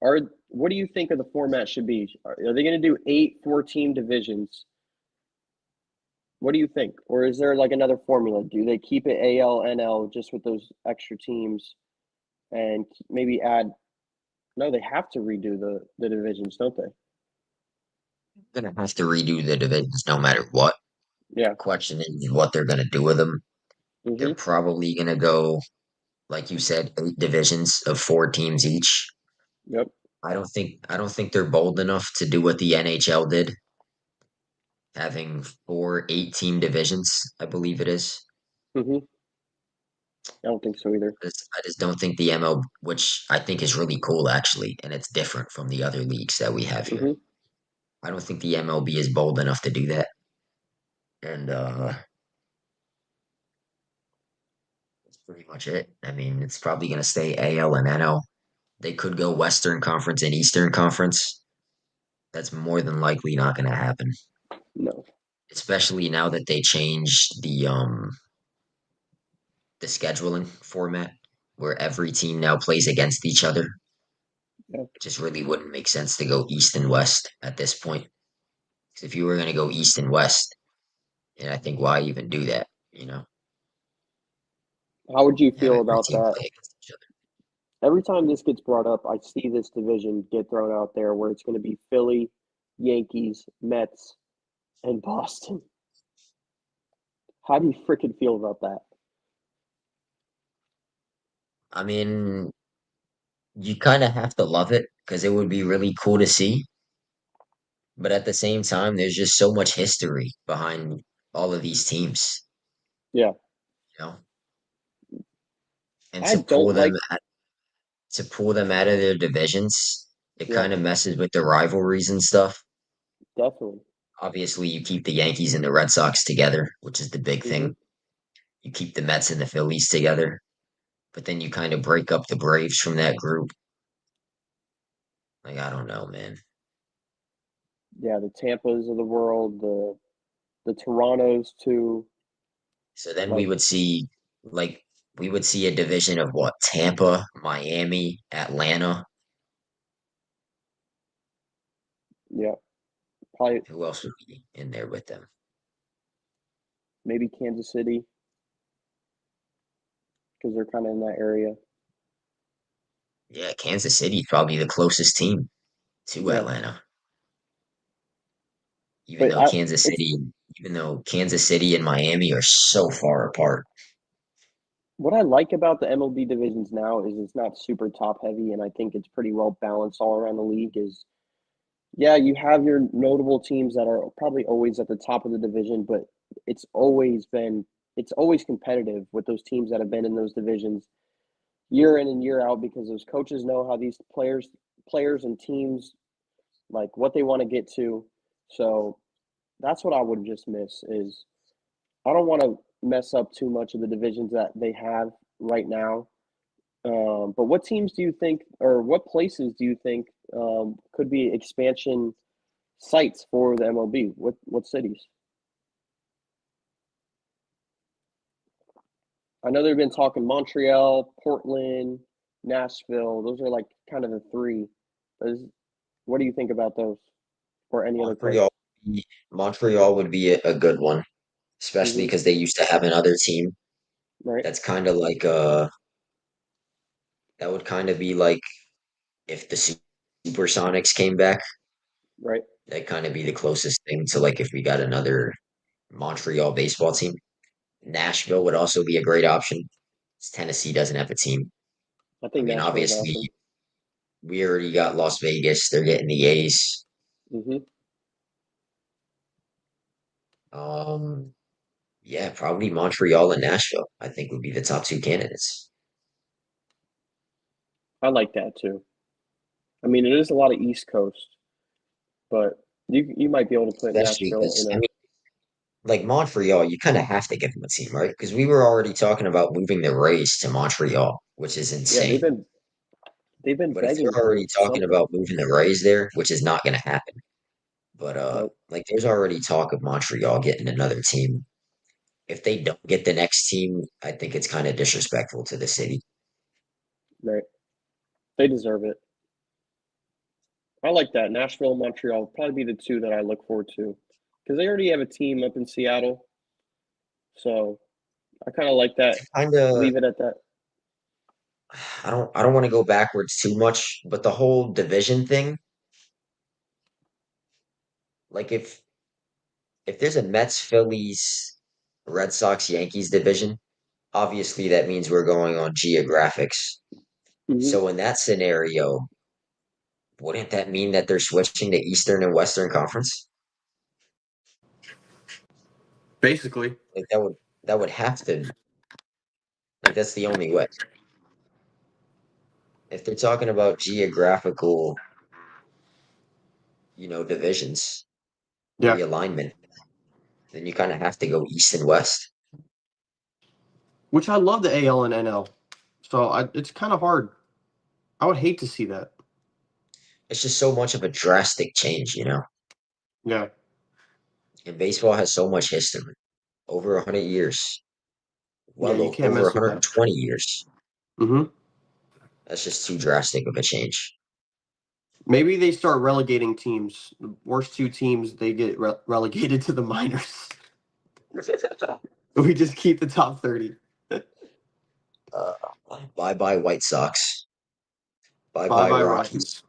are what do you think of the format should be? Are they going to do 8 4-team divisions? What do you think? Or is there like another formula? Do they keep it AL, NL just with those extra teams and maybe add? No, they have to redo the divisions, don't they? Gonna have to redo the divisions no matter what. Yeah. Question is what they're gonna do with them. They're Mm-hmm. probably gonna go, like you said, 8 divisions of 4 teams each. Yep. I don't think they're bold enough to do what the NHL did, having 4 8-team divisions, I believe it is. Mm-hmm. I don't think so either. I just don't think the ML, which I think is really cool actually, and it's different from the other leagues that we have here. Mm-hmm. I don't think the MLB is bold enough to do that. And that's pretty much it. I mean, it's probably going to stay AL and NL. They could go Western Conference and Eastern Conference. That's more than likely not going to happen, No. especially now that they changed the scheduling format where every team now plays against each other. Yeah. Just really wouldn't make sense to go East and West at this point. 'Cause if you were going to go East and West, and I think why even do that? How would you Have feel every about team that? play against each other. Every time this gets brought up, I see this division get thrown out there where it's going to be Philly, Yankees, Mets, and Boston. How do you freaking feel about that? I mean, you kind of have to love it because it would be really cool to see. But at the same time, there's just so much history behind all of these teams, Yeah. you know, and I don't like, to pull them out of their divisions, it yeah, kind of messes with the rivalries and stuff. definitely. Obviously, you keep the Yankees and the Red Sox together, which is the big Mm-hmm. thing. You keep the Mets and the Phillies together, but then you kind of break up the Braves from that group. Like, I don't know, man. Yeah, the Tampas of the world, the Torontos too. So then Like, like, we would see a division of what? Tampa, Miami, Atlanta. yeah, probably Who else would be in there with them? maybe Kansas City because they're kind of in that area. Yeah, Kansas City probably the closest team to Yeah, Atlanta. Even but though Kansas City, even though Kansas City and Miami are so far apart. what I like about the MLB divisions now is it's not super top heavy, and I think it's pretty well balanced all around the league. Is yeah, you have your notable teams that are probably always at the top of the division, but it's always been it's always competitive with those teams that have been in those divisions year in and year out because those coaches know how these players and teams like what they want to get to. So that's what I would just miss is I don't want to mess up too much of the divisions that they have right now. But what teams do you think, or what places do you think could be expansion sites for the MLB? What cities? I know they've been talking Montreal, Portland, Nashville. Those are like kind of the three. What do you think about those or any other place? Montreal, Montreal would be a good one, especially Hmm. because they used to have another team Right, that's kind of like that would kind of be like if the Supersonics came back. right. That'd kind of be the closest thing to like if we got another Montreal baseball team. Nashville would also be a great option. Tennessee doesn't have a team. I I think mean, Nashville is obviously, awesome. We already got Las Vegas. They're getting the A's. Hmm. Um, yeah, probably Montreal and Nashville, I think would be the top two candidates. I like that too. I mean, it is a lot of East Coast, but you might be able to put Especially Nashville because in I a mean, like Montreal, you kind of have to give them a team, right? Because we were already talking about moving the Rays to Montreal, which is yeah. insane. They've been But if begging they're already for talking something. about moving the Rays there, which is not going to happen, but Nope. like there's already talk of Montreal getting another team. If they don't get the next team, I think it's kind of disrespectful to the city. Right. They deserve it. I like that. Nashville and Montreal would probably be the two that I look forward to because they already have a team up in Seattle. So I kind of like that. Kind of, Leave it at that. I don't want to go backwards too much, but the whole division thing, like if there's a Mets, Phillies, Red Sox, Yankees division, obviously that means we're going on geographics. Hmm. So in that scenario, wouldn't that mean that they're switching to Eastern and Western Conference? Basically. Like that would have to like that's the only way. If they're talking about geographical, divisions, Yeah. realignment, then you kind of have to go East and West. Which I love the AL and NL. So it's kind of hard. I would hate to see that. It's just so much of a drastic change. Yeah. And baseball has so much history, over 100 years, Yeah, well you can't over mess with that. 120 years. Hmm. That's just too drastic of a change. Maybe they start relegating teams. The worst two teams, they get relegated to the minors. We just keep the top 30. Uh, bye bye White Sox. Bye Bye bye bye, Rockies. Rockies.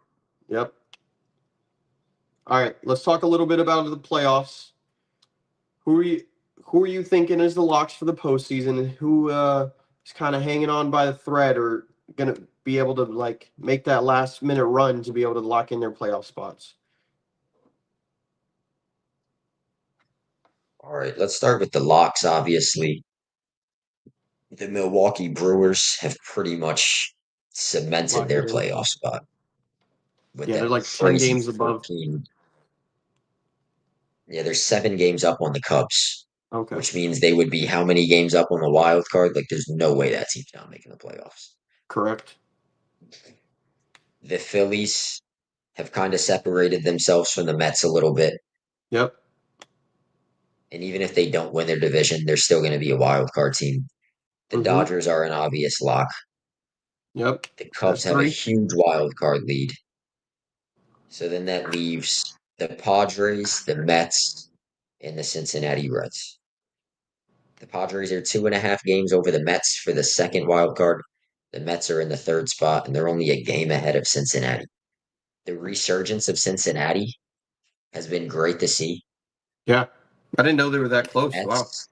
Yep. All right, let's talk a little bit about the playoffs. Who are you who are you thinking is the locks for the postseason? Who is kind of hanging on by the thread or gonna be able to like make that last minute run to be able to lock in their playoff spots? All right, let's start with the locks. Obviously, the Milwaukee Brewers have pretty much cemented Locked their it in. playoff spot with Yeah, they're that like 10 crazy games above. 14. Yeah, they're 7 games up on the Cubs, Okay, which means they would be how many games up on the wild card? Like, there's no way that team's not making the playoffs. correct. The Phillies have kind of separated themselves from the Mets a little bit. Yep. And even if they don't win their division, they're still going to be a wild card team. The Mm-hmm. Dodgers are an obvious lock. Yep. The That's Cubs have a three. huge wild card lead. So then that leaves the Padres, the Mets, and the Cincinnati Reds. The Padres are 2.5 games over the Mets for the second wild card. The Mets are in the third spot, and they're only a game ahead of Cincinnati. The resurgence of Cincinnati has been great to see. Yeah. I didn't know they were that The close. Wow. Mets,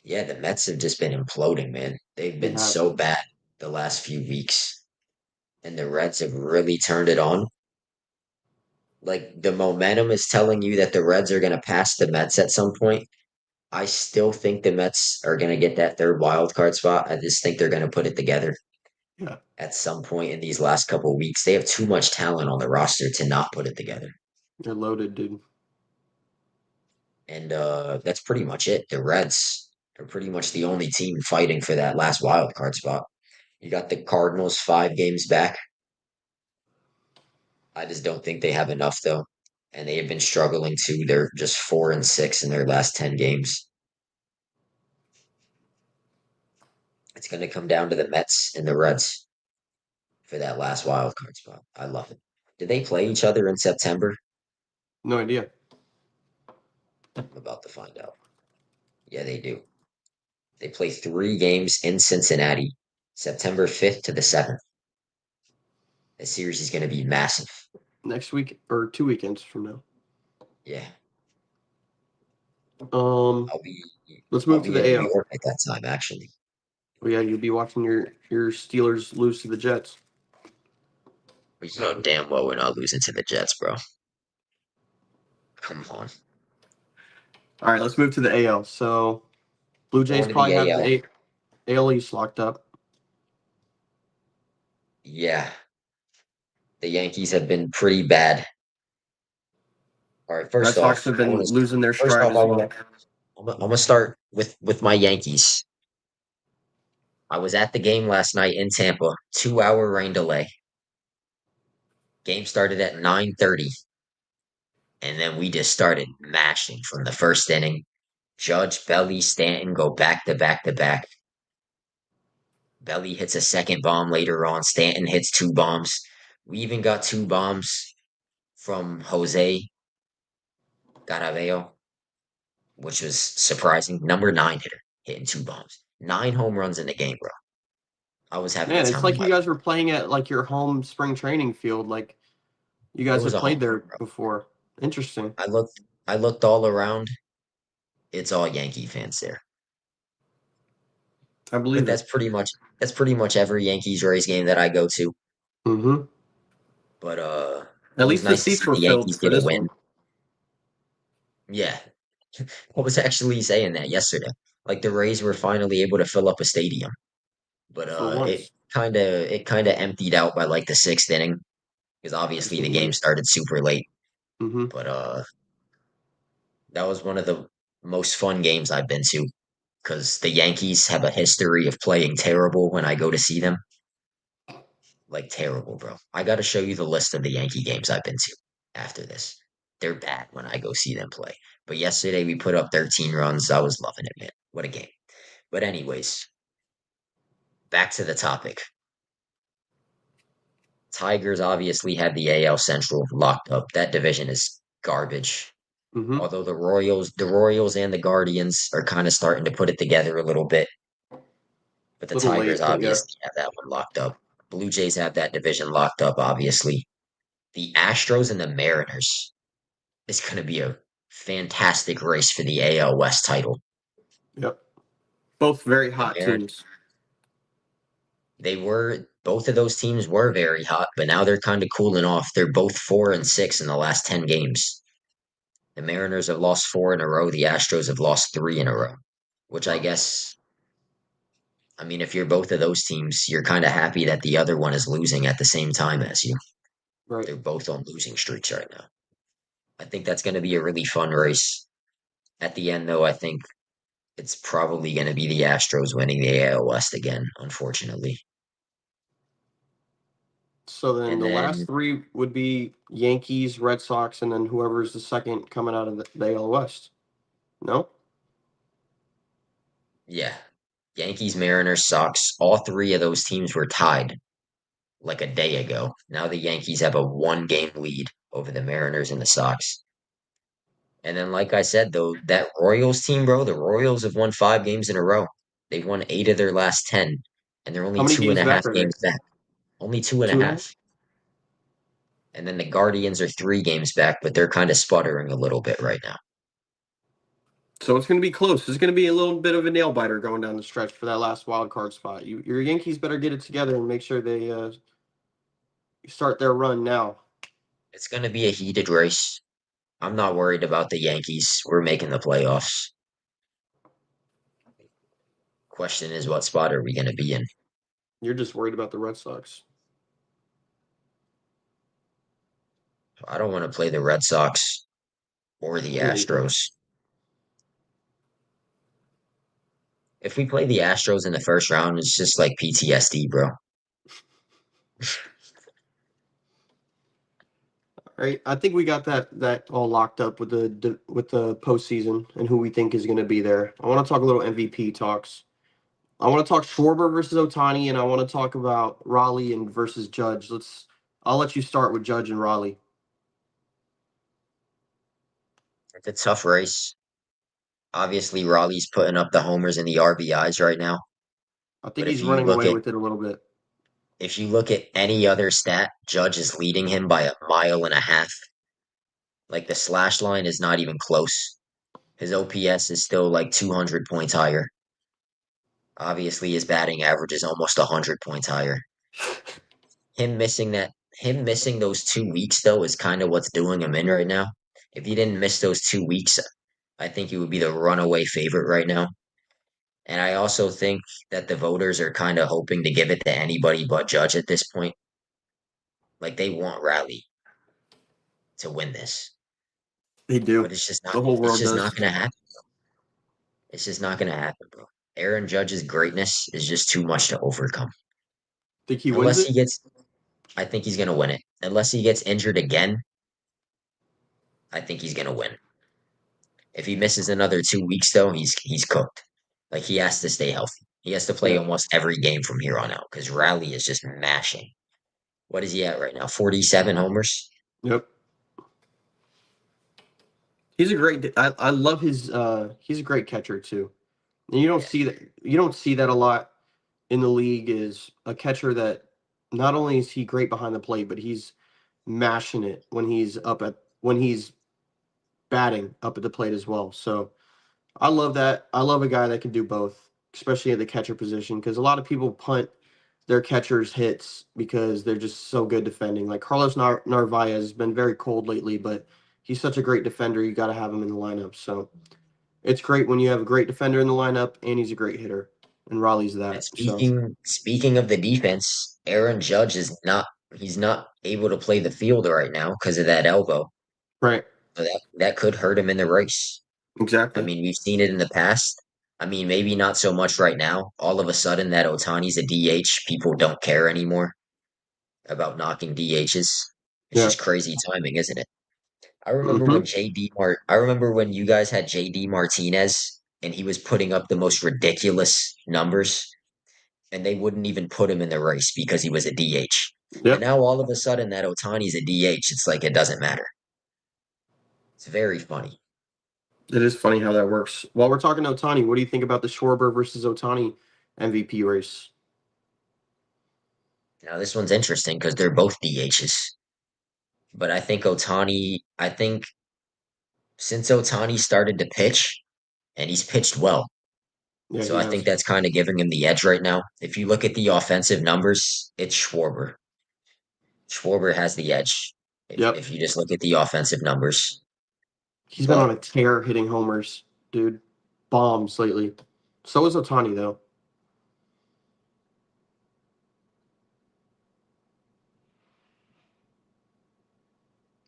yeah, the Mets have just been imploding, man. They've They been have. so bad the last few weeks, and the Reds have really turned it on. Like the momentum is telling you that the Reds are going to pass the Mets at some point. I still think the Mets are going to get that third wild card spot. I just think they're going to put it together Yeah. at some point in these last couple of weeks. They have too much talent on the roster to not put it together. They're loaded, dude. And that's pretty much it. The Reds are pretty much the only team fighting for that last wild card spot. You got the Cardinals 5 games back. I just don't think they have enough though. And they have been struggling too. They're just 4-6 in their last 10 games. It's going to come down to the Mets and the Reds for that last wild card spot. I love it. Did they play each other in September? No idea. I'm about to find out. Yeah, they do. They play 3 games in Cincinnati, September 5th to the 7th. The series is going to be massive. Next week or 2 weekends from now. Yeah, Um, I'll be let's I'll move to be the in New AL. York at that time. Actually, Oh yeah, you'll be watching your Steelers lose to the Jets. You know damn well we're not losing to the Jets, bro. Come on. All right, let's move to the AL. So, Blue Jays Going to probably the have AL. the AL East locked up. Yeah. The Yankees have been pretty bad. All right, Red Sox have been losing their stride as well. I'm gonna start with my Yankees. I was at the game last night in Tampa, 2-hour rain delay. Game started at 9:30, and then we just started mashing from the first inning. Judge, Belly, Stanton go back to back to back. Belly hits a second bomb later on. Stanton hits 2 bombs. We even got 2 bombs from Jose Garaveo, which was surprising. Number 9 hitter hitting 2 bombs. 9 home runs in the game, bro. I was having the Man, it's time of like my you guys were playing at like your home spring training field. Like you It guys was have a home played there run, bro. before. Interesting. I looked all around. It's all Yankee fans there. I But believe it. that's pretty much every Yankees Rays game that I go to. Mm-hmm. But it At was least the nice to seats see were the filled Yankees for get a this win. one Yeah. I was actually saying that yesterday. Like the Rays were finally able to fill up a stadium. But for it once. kinda emptied out by like the sixth inning because obviously the game Absolutely. started super late. Mm-hmm. But that was one of the most fun games I've been to because the Yankees have a history of playing terrible when I go to see them. Like terrible, bro. I got to show you the list of the Yankee games I've been to after this. They're bad when I go see them play. But yesterday we put up 13 runs. I was loving it, man. What a game. But anyways, back to the topic. Tigers obviously have the AL Central locked up. That division is garbage. Mm-hmm. Although the Royals and the Guardians are kind of starting to put it together a little bit. But the Little Tigers late, but yeah. obviously have that one locked up. Blue Jays have that division locked up, obviously. The Astros and the Mariners is going to be a fantastic race for the AL West title. Yep. Both very The hot Marin, teams. both of those teams were very hot, but now they're kind of cooling off. They're both 4-6 in the last 10 games. The Mariners have lost 4 in a row. The Astros have lost 3 in a row, which I Wow. guess, I mean, if you're both of those teams, you're kind of happy that the other one is losing at the same time as you. Right. They're both on losing streaks right now. I think that's going to be a really fun race. At the end, though, I think it's probably going to be the Astros winning the AL West again, unfortunately. So then And the last then, three would be Yankees, Red Sox, and then whoever's the second coming out of the AL West. No? yeah, Yankees, Mariners, Sox, all 3 of those teams were tied like a day ago. Now the Yankees have a 1 game lead over the Mariners and the Sox. And then, like I said, though, that Royals team, bro, the Royals have won 5 games in a row. They've won 8 of their last 10, and they're only How many two and games a back half are they? games back. Only two and a 2.5? half. And then the Guardians are 3 games back, but they're kind of sputtering a little bit right now. So it's going to be close. It's going to be a little bit of a nail biter going down the stretch for that last wild card spot. Your Yankees better get it together and make sure they start their run now. It's going to be a heated race. I'm not worried about the Yankees. We're making the playoffs. Question is, what spot are we going to be in? You're just worried about the Red Sox. I don't want to play the Red Sox or the Me neither. Astros. If we play the Astros in the first round, it's just like PTSD, bro. All right, I think we got that all locked up with the postseason and who we think is going to be there. I want to talk a little MVP talks. I want to talk Schwarber versus Otani, and I want to talk about Raleigh and versus Judge. I'll let you start with Judge and Raleigh. It's a tough race. Obviously, Raleigh's putting up the homers and the RBIs right now. I But think he's running away with it a little bit. if you look at any other stat, Judge is leading him by a mile and a half. Like the slash line is not even close. His OPS is still like 200 points higher. Obviously, his batting average is almost 100 points higher. Him missing him missing those 2 weeks though is kind of what's doing him in right now. If he didn't miss those 2 weeks, I think he would be the runaway favorite right now. And I also think that the voters are kind of hoping to give it to anybody but Judge at this point. Like they want Rally to win this, They do. but it's just not. The whole It's world just does. not gonna happen. It's just not gonna happen, bro. Aaron Judge's greatness is just too much to overcome. Think he wins Unless he it? gets, I think he's gonna win it. Unless he gets injured again, I think he's gonna win. If he misses another 2 weeks, though, he's cooked. Like he has to stay healthy. He has to play Yeah. almost every game from here on out because Rally is just mashing. What is he at right now? 47 homers. Yep. He's a great. I love his. He's a great catcher too. And you don't Yeah, see that. You don't see that a lot in the league. Is a catcher that not only is he great behind the plate, but he's mashing it when he's batting up at the plate as well. So I love that. I love a guy that can do both, especially at the catcher position, because a lot of people punt their catchers hits because they're just so good defending. Like Carlos Narvaez has been very cold lately, but he's such a great defender. You got to have him in the lineup. So it's great when you have a great defender in the lineup and he's a great hitter, and Raleigh's and that. So speaking of the defense, Aaron Judge is not. He's not able to play the field right now because of that elbow. right, So that could hurt him in the race. I exactly. mean, we've seen it in the past. I mean, maybe not so much right now. All of a sudden, that Otani's a DH, people don't care anymore about knocking DHs. It's Yeah. just crazy timing, isn't it? Hmm. I remember when you guys had JD Martinez and he was putting up the most ridiculous numbers and they wouldn't even put him in the race because he was a DH. And Yep. now all of a sudden that Otani's a DH. It's like it doesn't matter. It's very funny. It is funny how that works. While we're talking Otani, what do you think about the Schwarber versus Otani MVP race? Now this one's interesting because they're both DHs. But I think since Otani started to pitch, and he's pitched well. Yeah, So he I think has. that's kind of giving him the edge right now. If you look at the offensive numbers, it's Schwarber. Schwarber has the edge Yep. if you just look at the offensive numbers. He's been on But a tear hitting homers, dude. Bombs lately. So is Otani, though.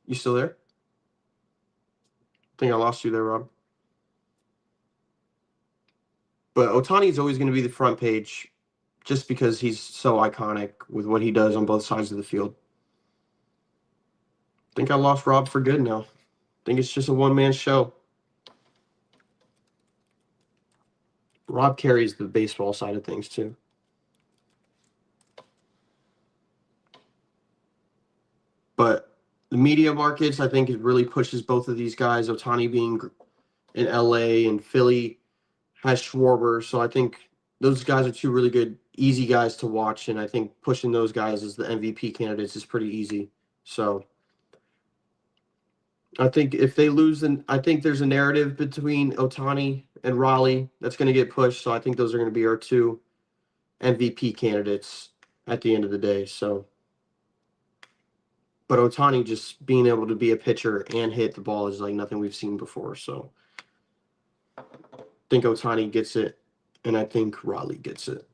You still there? I think I lost you there, Rob. But Otani's always going to be the front page just because he's so iconic with what he does on both sides of the field. I think I lost Rob for good now. I think it's just a one-man show. Rob carries the baseball side of things, too. But the media markets, I think, it really pushes both of these guys. Otani being in LA and Philly has Schwarber. So I think those guys are two really good, easy guys to watch. And I think pushing those guys as the MVP candidates is pretty easy. So I think if they lose, then I think there's a narrative between Otani and Raleigh that's going to get pushed. So I think those are going to be our two MVP candidates at the end of the day. So, but Otani just being able to be a pitcher and hit the ball is like nothing we've seen before. So I think Otani gets it, and I think Raleigh gets it.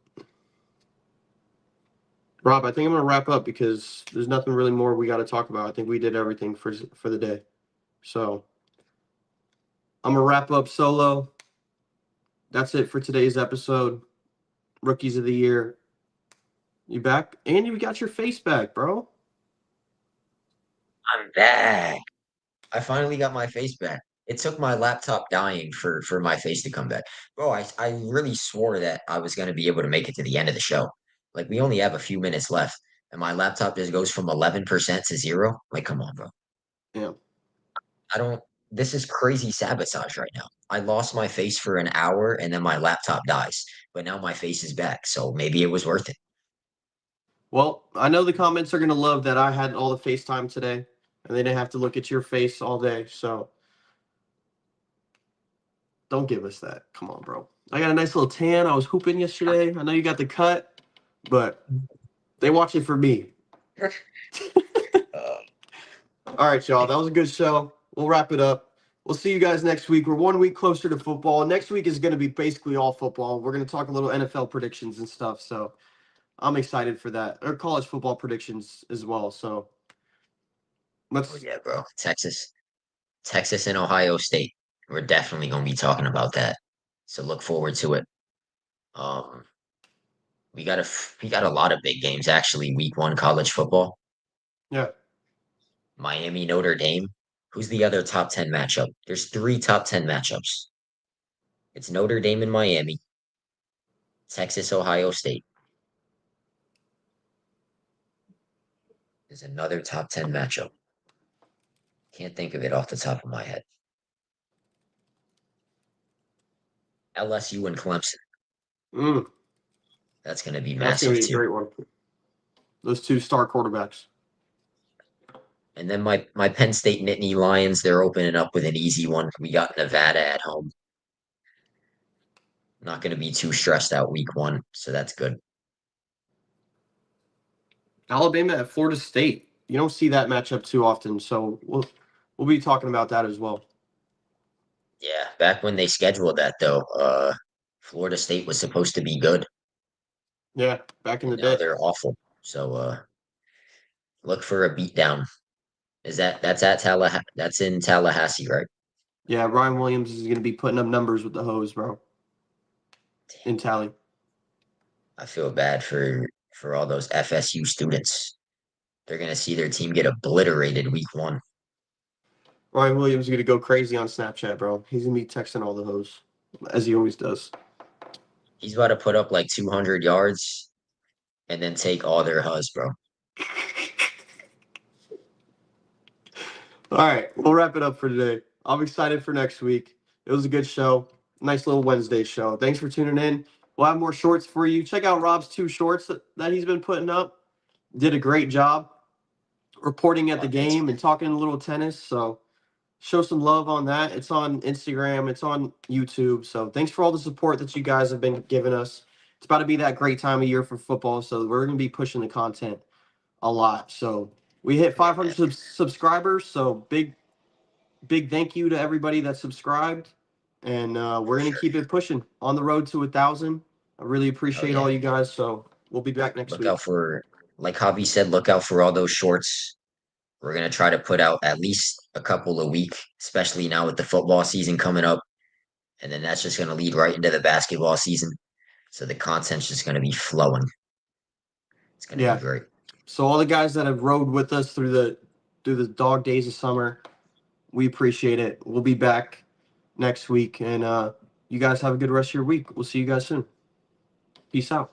Rob, I think I'm going to wrap up because there's nothing really more we got to talk about. I think we did everything for the day. So I'm going to wrap up solo. That's it for today's episode. Rookies of the Year. You back? And you got your face back, bro. I'm back. I finally got my face back. It took my laptop dying for my face to come back. Bro, I really swore that I was gonna be able to make it to the end of the show. Like we only have a few minutes left, and my laptop just goes from 11% to zero. Like, come on, bro. Yeah. I don't This is crazy sabotage right now. I lost my face for an hour and then my laptop dies. But now my face is back, so maybe it was worth it. Well, I know the comments are going to love that I had all the FaceTime today and they didn't have to look at your face all day. So don't give us that. Come on, bro. I got a nice little tan. I was hooping yesterday. I know you got the cut, but they watch it for me. All right, y'all. That was a good show. We'll wrap it up. We'll see you guys next week. We're 1 week closer to football. Next week is going to be basically all football. We're going to talk a little NFL predictions and stuff. So I'm excited for that. Or college football predictions as well. So Oh let's. yeah, bro. Texas and Ohio State. We're definitely gonna be talking about that. So look forward to it. Um, we got a lot of big games actually. Week 1 college football. Yeah. Miami Notre Dame. Who's the other top 10 matchup? There's 3 top 10 matchups. It's Notre Dame and Miami, Texas, Ohio State. There's another top 10 matchup. Can't think of it off the top of my head. LSU and Clemson. Mm, That's going to be that's going massive to be a too. great one. Those 2 star quarterbacks. And then my Penn State Nittany Lions, they're opening up with an easy one. We got Nevada at home. Not going to be too stressed out week 1, so that's good. Alabama at Florida State. You don't see that matchup too often. So we'll be talking about that as well. Yeah, back when they scheduled that though, Florida State was supposed to be good, Yeah, back in the and now day. they're awful. So look for a beatdown. That's in Tallahassee, right? Yeah, Ryan Williams is going to be putting up numbers with the hose, bro. In tally. I feel bad for all those FSU students. They're gonna see their team get obliterated week 1. Ryan Williams is going to go crazy on Snapchat, bro. He's going to be texting all the hoes, as he always does. He's about to put up like 200 yards and then take all their huzz, bro. All right, we'll wrap it up for today. I'm excited for next week. It was a good show. Nice little Wednesday show. Thanks for tuning in. We'll have more shorts for you. Check out Rob's 2 shorts that he's been putting up. Did a great job reporting at the Thanks, game man. and talking a little tennis. So show some love on that. It's on Instagram. It's on YouTube. So thanks for all the support that you guys have been giving us. It's about to be that great time of year for football. So we're going to be pushing the content a lot. So we hit Yeah, 500 man. subscribers. So big thank you to everybody that subscribed. And we're For going to sure. keep it pushing on the road to 1,000. I really Oh appreciate yeah. all you guys. So we'll be back next Look week. out for, like Javi said, look out for all those shorts. We're gonna try to put out at least a couple a week, especially now with the football season coming up. And then that's just gonna lead right into the basketball season. So the content's just gonna be flowing. It's gonna be Yeah. great. So all the guys that have rode with us through the dog days of summer, we appreciate it. We'll be back next week, and you guys have a good rest of your week. We'll see you guys soon. Peace out.